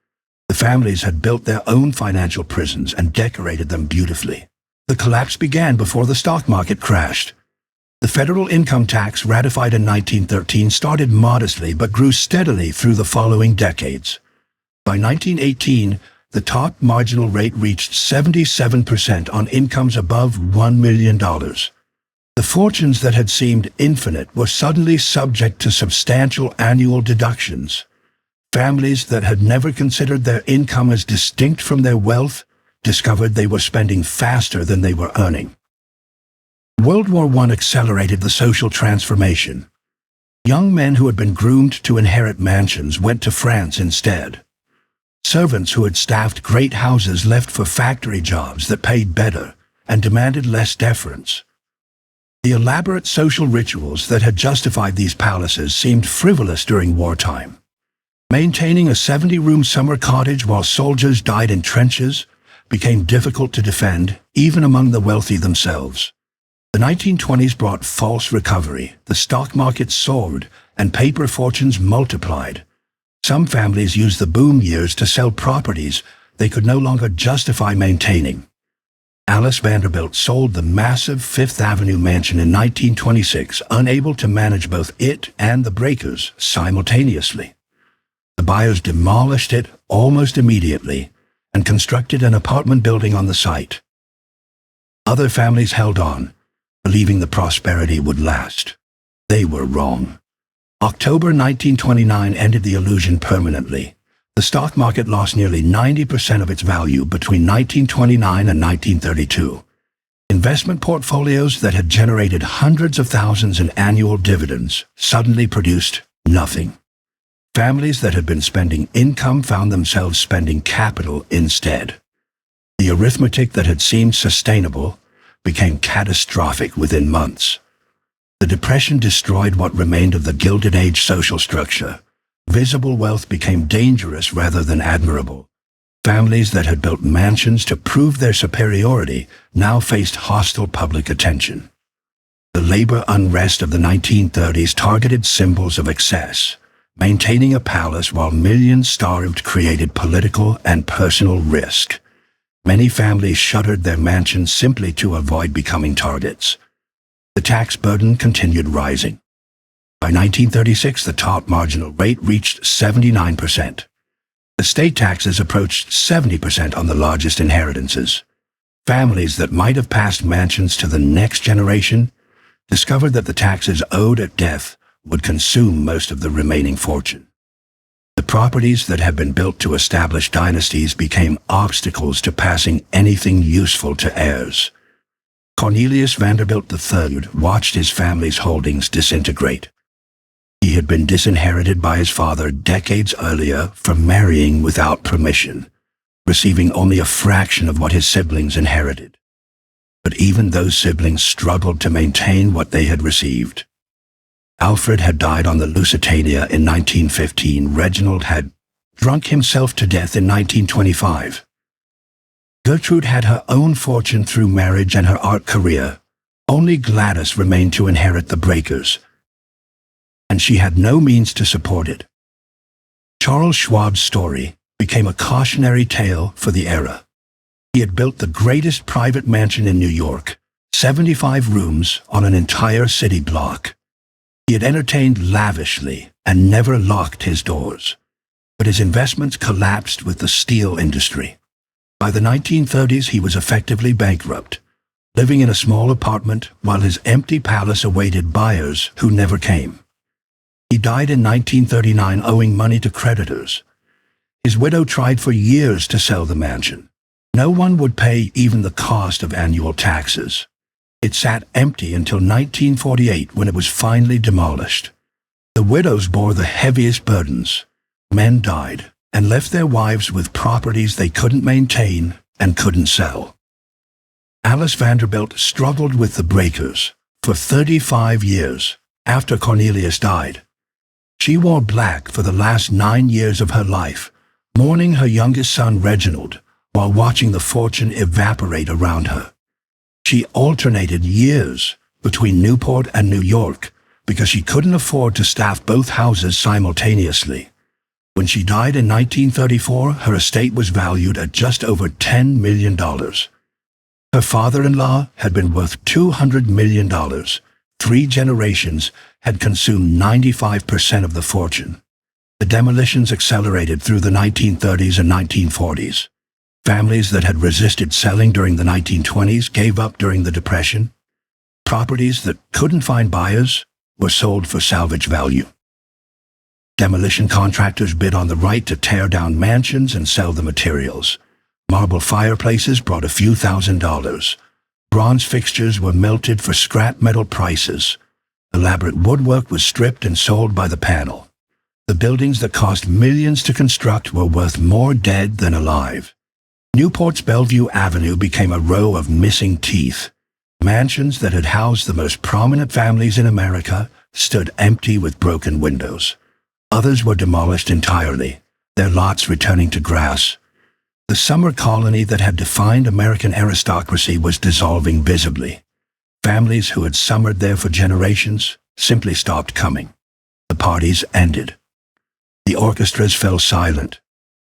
The families had built their own financial prisons and decorated them beautifully. The collapse began before the stock market crashed. The federal income tax, ratified in 1913, started modestly but grew steadily through the following decades. By 1918, the top marginal rate reached 77% on incomes above $1 million. The fortunes that had seemed infinite were suddenly subject to substantial annual deductions. Families that had never considered their income as distinct from their wealth discovered they were spending faster than they were earning. World War I accelerated the social transformation. Young men who had been groomed to inherit mansions went to France instead. Servants who had staffed great houses left for factory jobs that paid better and demanded less deference. The elaborate social rituals that had justified these palaces seemed frivolous during wartime. Maintaining a 70-room summer cottage while soldiers died in trenches became difficult to defend, even among the wealthy themselves. The 1920s brought false recovery, the stock market soared, and paper fortunes multiplied. Some families used the boom years to sell properties they could no longer justify maintaining. Alice Vanderbilt sold the massive Fifth Avenue mansion in 1926, unable to manage both it and the breakers simultaneously. The buyers demolished it almost immediately and constructed an apartment building on the site. Other families held on, believing the prosperity would last. They were wrong. October 1929 ended the illusion permanently. The stock market lost nearly 90% of its value between 1929 and 1932. Investment portfolios that had generated hundreds of thousands in annual dividends suddenly produced nothing. Families that had been spending income found themselves spending capital instead. The arithmetic that had seemed sustainable became catastrophic within months. The Depression destroyed what remained of the Gilded Age social structure. Visible wealth became dangerous rather than admirable. Families that had built mansions to prove their superiority now faced hostile public attention. The labor unrest of the 1930s targeted symbols of excess. Maintaining a palace while millions starved created political and personal risk. Many families shuttered their mansions simply to avoid becoming targets. The tax burden continued rising. By 1936, the top marginal rate reached 79%. Estate taxes approached 70% on the largest inheritances. Families that might have passed mansions to the next generation discovered that the taxes owed at death would consume most of the remaining fortune. The properties that had been built to establish dynasties became obstacles to passing anything useful to heirs. Cornelius Vanderbilt III watched his family's holdings disintegrate. He had been disinherited by his father decades earlier for marrying without permission, receiving only a fraction of what his siblings inherited. But even those siblings struggled to maintain what they had received. Alfred had died on the Lusitania in 1915. Reginald had drunk himself to death in 1925. Gertrude had her own fortune through marriage and her art career. Only Gladys remained to inherit the breakers, and she had no means to support it. Charles Schwab's story became a cautionary tale for the era. He had built the greatest private mansion in New York, 75 rooms on an entire city block. He had entertained lavishly and never locked his doors. But his investments collapsed with the steel industry. By the 1930s, he was effectively bankrupt, living in a small apartment while his empty palace awaited buyers who never came. He died in 1939 owing money to creditors. His widow tried for years to sell the mansion. No one would pay even the cost of annual taxes. It sat empty until 1948 when it was finally demolished. The widows bore the heaviest burdens. Men died and left their wives with properties they couldn't maintain and couldn't sell. Alice Vanderbilt struggled with the breakers for 35 years after Cornelius died. She wore black for the last 9 years of her life, mourning her youngest son Reginald while watching the fortune evaporate around her. She alternated years between Newport and New York because she couldn't afford to staff both houses simultaneously. When she died in 1934, her estate was valued at just over $10 million. Her father-in-law had been worth $200 million. 3 generations had consumed 95% of the fortune. The demolitions accelerated through the 1930s and 1940s. Families that had resisted selling during the 1920s gave up during the Depression. Properties that couldn't find buyers were sold for salvage value. Demolition contractors bid on the right to tear down mansions and sell the materials. Marble fireplaces brought a few $1,000s. Bronze fixtures were melted for scrap metal prices. Elaborate woodwork was stripped and sold by the panel. The buildings that cost millions to construct were worth more dead than alive. Newport's Bellevue Avenue became a row of missing teeth. Mansions that had housed the most prominent families in America stood empty with broken windows. Others were demolished entirely, their lots returning to grass. The summer colony that had defined American aristocracy was dissolving visibly. Families who had summered there for generations simply stopped coming. The parties ended. The orchestras fell silent.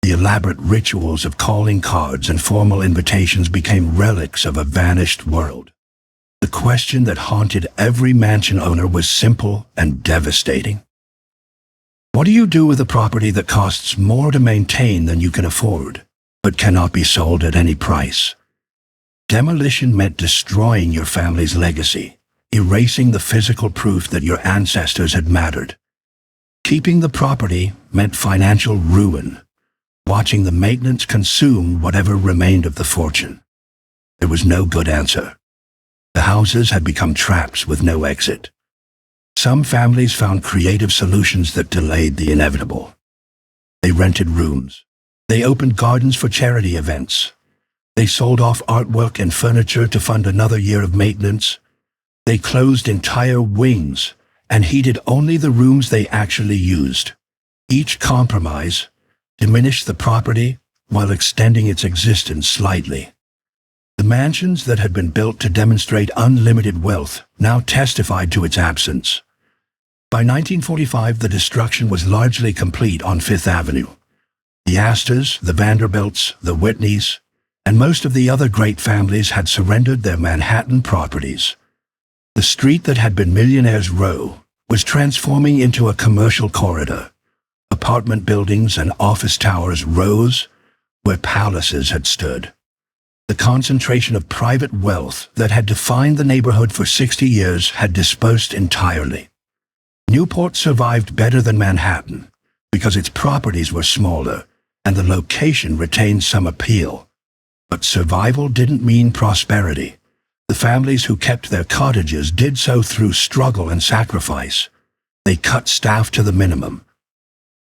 The elaborate rituals of calling cards and formal invitations became relics of a vanished world. The question that haunted every mansion owner was simple and devastating. What do you do with a property that costs more to maintain than you can afford, but cannot be sold at any price? Demolition meant destroying your family's legacy, erasing the physical proof that your ancestors had mattered. Keeping the property meant financial ruin, watching the maintenance consume whatever remained of the fortune. There was no good answer. The houses had become traps with no exit. Some families found creative solutions that delayed the inevitable. They rented rooms. They opened gardens for charity events. They sold off artwork and furniture to fund another year of maintenance. They closed entire wings and heated only the rooms they actually used. Each compromise diminished the property while extending its existence slightly. The mansions that had been built to demonstrate unlimited wealth now testified to its absence. By 1945, the destruction was largely complete on Fifth Avenue. The Astors, the Vanderbilts, the Whitneys, and most of the other great families had surrendered their Manhattan properties. The street that had been Millionaire's Row was transforming into a commercial corridor. Apartment buildings and office towers rose where palaces had stood. The concentration of private wealth that had defined the neighborhood for 60 years had dispersed entirely. Newport survived better than Manhattan because its properties were smaller and the location retained some appeal. But survival didn't mean prosperity. The families who kept their cottages did so through struggle and sacrifice. They cut staff to the minimum.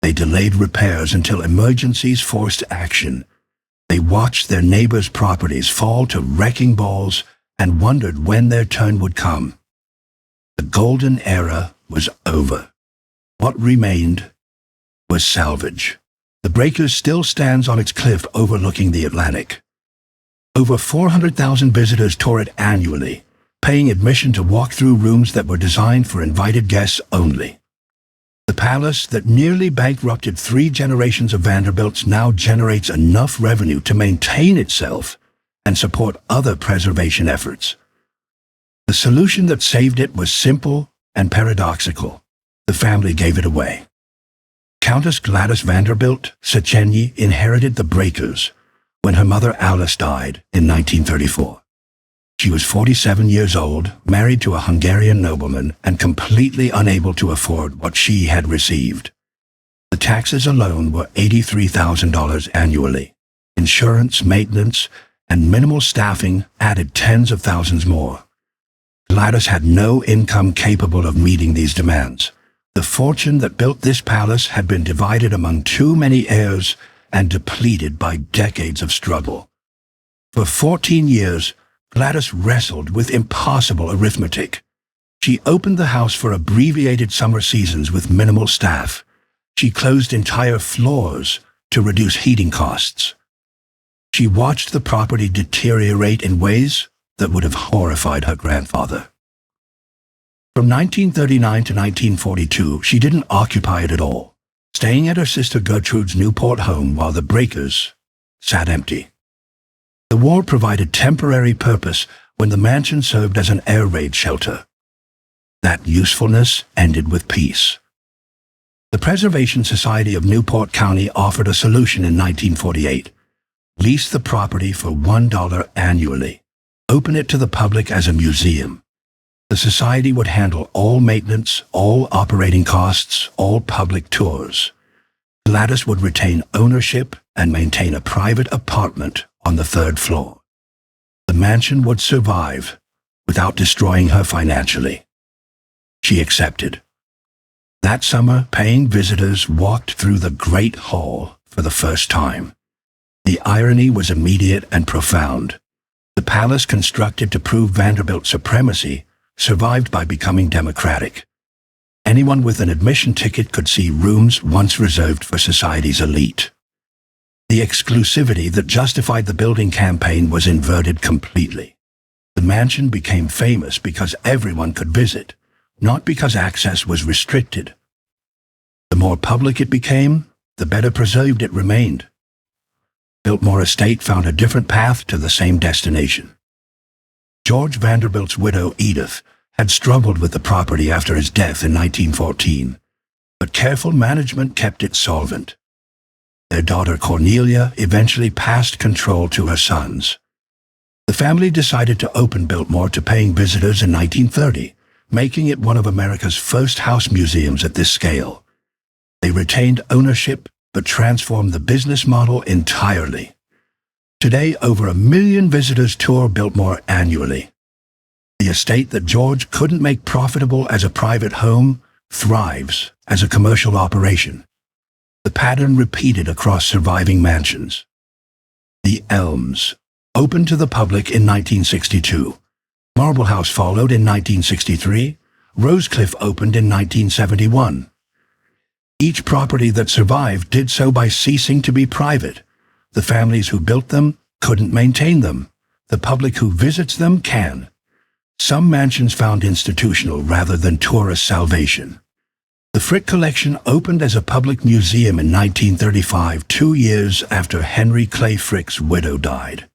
They delayed repairs until emergencies forced action. They watched their neighbors' properties fall to wrecking balls and wondered when their turn would come. The golden era was over. What remained was salvage. The Breakers still stands on its cliff overlooking the Atlantic. Over 400,000 visitors tour it annually, paying admission to walk through rooms that were designed for invited guests only. The palace that nearly bankrupted 3 generations of Vanderbilts now generates enough revenue to maintain itself and support other preservation efforts. The solution that saved it was simple and paradoxical. The family gave it away. Countess Gladys Vanderbilt Sechenyi inherited the Breakers when her mother Alice died in 1934. She was 47 years old, married to a Hungarian nobleman, and completely unable to afford what she had received. The taxes alone were $83,000 annually. Insurance, maintenance, and minimal staffing added tens of thousands more. Gladys had no income capable of meeting these demands. The fortune that built this palace had been divided among too many heirs and depleted by decades of struggle. For 14 years, Gladys wrestled with impossible arithmetic. She opened the house for abbreviated summer seasons with minimal staff. She closed entire floors to reduce heating costs. She watched the property deteriorate in ways that would have horrified her grandfather. From 1939 to 1942, she didn't occupy it at all, staying at her sister Gertrude's Newport home while the Breakers sat empty. The war provided temporary purpose when the mansion served as an air raid shelter. That usefulness ended with peace. The Preservation Society of Newport County offered a solution in 1948. Lease the property for $1 annually. Open it to the public as a museum. The society would handle all maintenance, all operating costs, all public tours. Gladys would retain ownership and maintain a private apartment on the 3rd floor. The mansion would survive without destroying her financially. She accepted. That summer, paying visitors walked through the Great Hall for the first time. The irony was immediate and profound. The palace, constructed to prove Vanderbilt supremacy, survived by becoming democratic. Anyone with an admission ticket could see rooms once reserved for society's elite. The exclusivity that justified the building campaign was inverted completely. The mansion became famous because everyone could visit, not because access was restricted. The more public it became, the better preserved it remained. Biltmore Estate found a different path to the same destination. George Vanderbilt's widow, Edith, had struggled with the property after his death in 1914, but careful management kept it solvent. Their daughter Cornelia eventually passed control to her sons. The family decided to open Biltmore to paying visitors in 1930, making it one of America's first house museums at this scale. They retained ownership but transformed the business model entirely. Today, over 1 million visitors tour Biltmore annually. The estate that George couldn't make profitable as a private home thrives as a commercial operation. The pattern repeated across surviving mansions. The Elms opened to the public in 1962. Marble House followed in 1963. Rosecliff opened in 1971. Each property that survived did so by ceasing to be private. The families who built them couldn't maintain them. The public who visits them can. Some mansions found institutional rather than tourist salvation. The Frick Collection opened as a public museum in 1935, 2 years after Henry Clay Frick's widow died.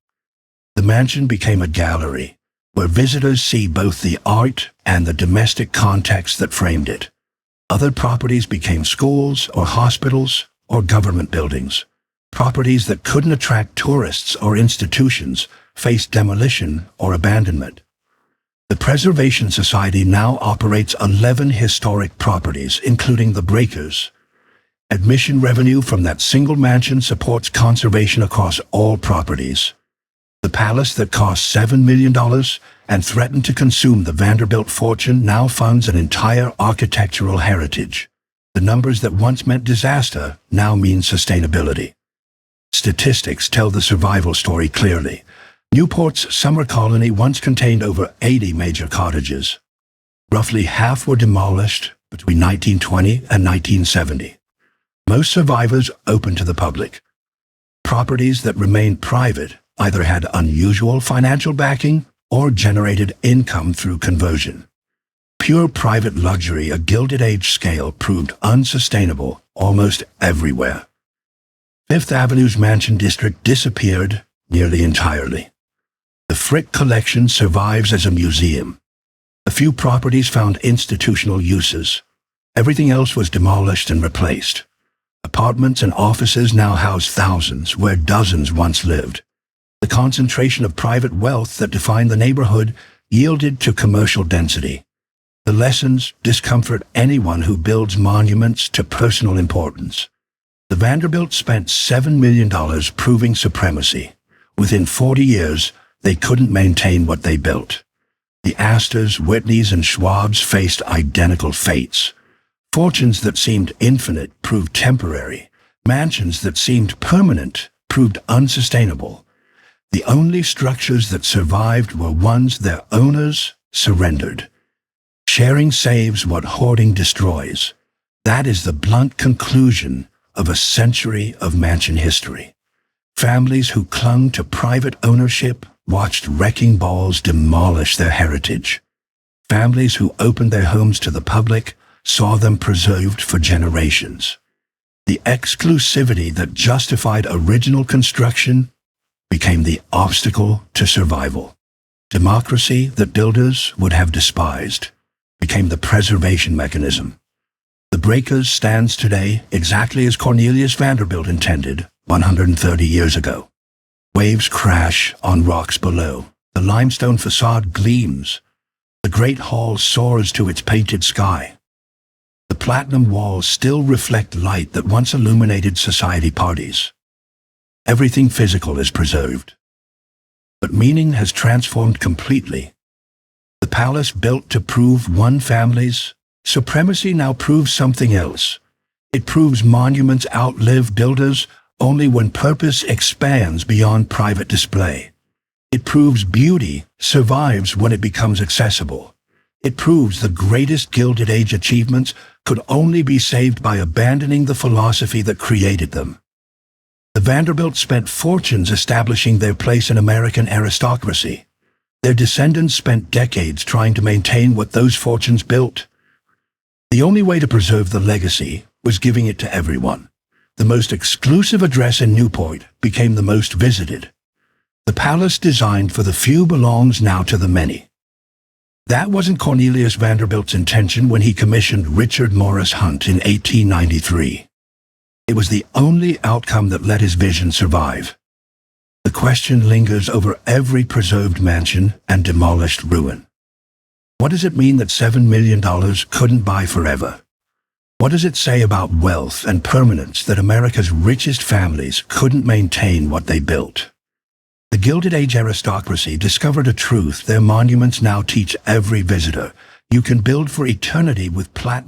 The mansion became a gallery, where visitors see both the art and the domestic context that framed it. Other properties became schools or hospitals or government buildings. Properties that couldn't attract tourists or institutions faced demolition or abandonment. The Preservation Society now operates 11 historic properties, including the Breakers. Admission revenue from that single mansion supports conservation across all properties. The palace that cost $7 million and threatened to consume the Vanderbilt fortune now funds an entire architectural heritage. The numbers that once meant disaster now mean sustainability. Statistics tell the survival story clearly. Newport's summer colony once contained over 80 major cottages. Roughly half were demolished between 1920 and 1970. Most survivors open to the public. Properties that remained private either had unusual financial backing or generated income through conversion. Pure private luxury, a Gilded Age scale, proved unsustainable almost everywhere. Fifth Avenue's Mansion District disappeared nearly entirely. The Frick Collection survives as a museum. A few properties found institutional uses. Everything else was demolished and replaced. Apartments and offices now house thousands where dozens once lived. The concentration of private wealth that defined the neighborhood yielded to commercial density. The lessons discomfort anyone who builds monuments to personal importance. The Vanderbilts spent $7 million proving supremacy. Within 40 years, they couldn't maintain what they built. The Astors, Whitneys, and Schwabs faced identical fates. Fortunes that seemed infinite proved temporary. Mansions that seemed permanent proved unsustainable. The only structures that survived were ones their owners surrendered. Sharing saves what hoarding destroys. That is the blunt conclusion of a century of mansion history. Families who clung to private ownership watched wrecking balls demolish their heritage. Families who opened their homes to the public saw them preserved for generations. The exclusivity that justified original construction became the obstacle to survival. Democracy that builders would have despised became the preservation mechanism. The Breakers stands today exactly as Cornelius Vanderbilt intended 130 years ago. Waves crash on rocks below. The limestone facade gleams. The great hall soars to its painted sky. The platinum walls still reflect light that once illuminated society parties. Everything physical is preserved. But meaning has transformed completely. The palace built to prove one family's supremacy now proves something else. It proves monuments outlive builders only when purpose expands beyond private display. It proves beauty survives when it becomes accessible. It proves the greatest Gilded Age achievements could only be saved by abandoning the philosophy that created them. The Vanderbilts spent fortunes establishing their place in American aristocracy. Their descendants spent decades trying to maintain what those fortunes built. The only way to preserve the legacy was giving it to everyone, The most exclusive address in Newport became the most visited. The palace designed for the few belongs now to the many. That wasn't Cornelius Vanderbilt's intention when he commissioned Richard Morris Hunt in 1893. It was the only outcome that let his vision survive. The question lingers over every preserved mansion and demolished ruin. What does it mean that $7 million couldn't buy forever? What does it say about wealth and permanence that America's richest families couldn't maintain what they built? The Gilded Age aristocracy discovered a truth their monuments now teach every visitor. You can build for eternity with platinum.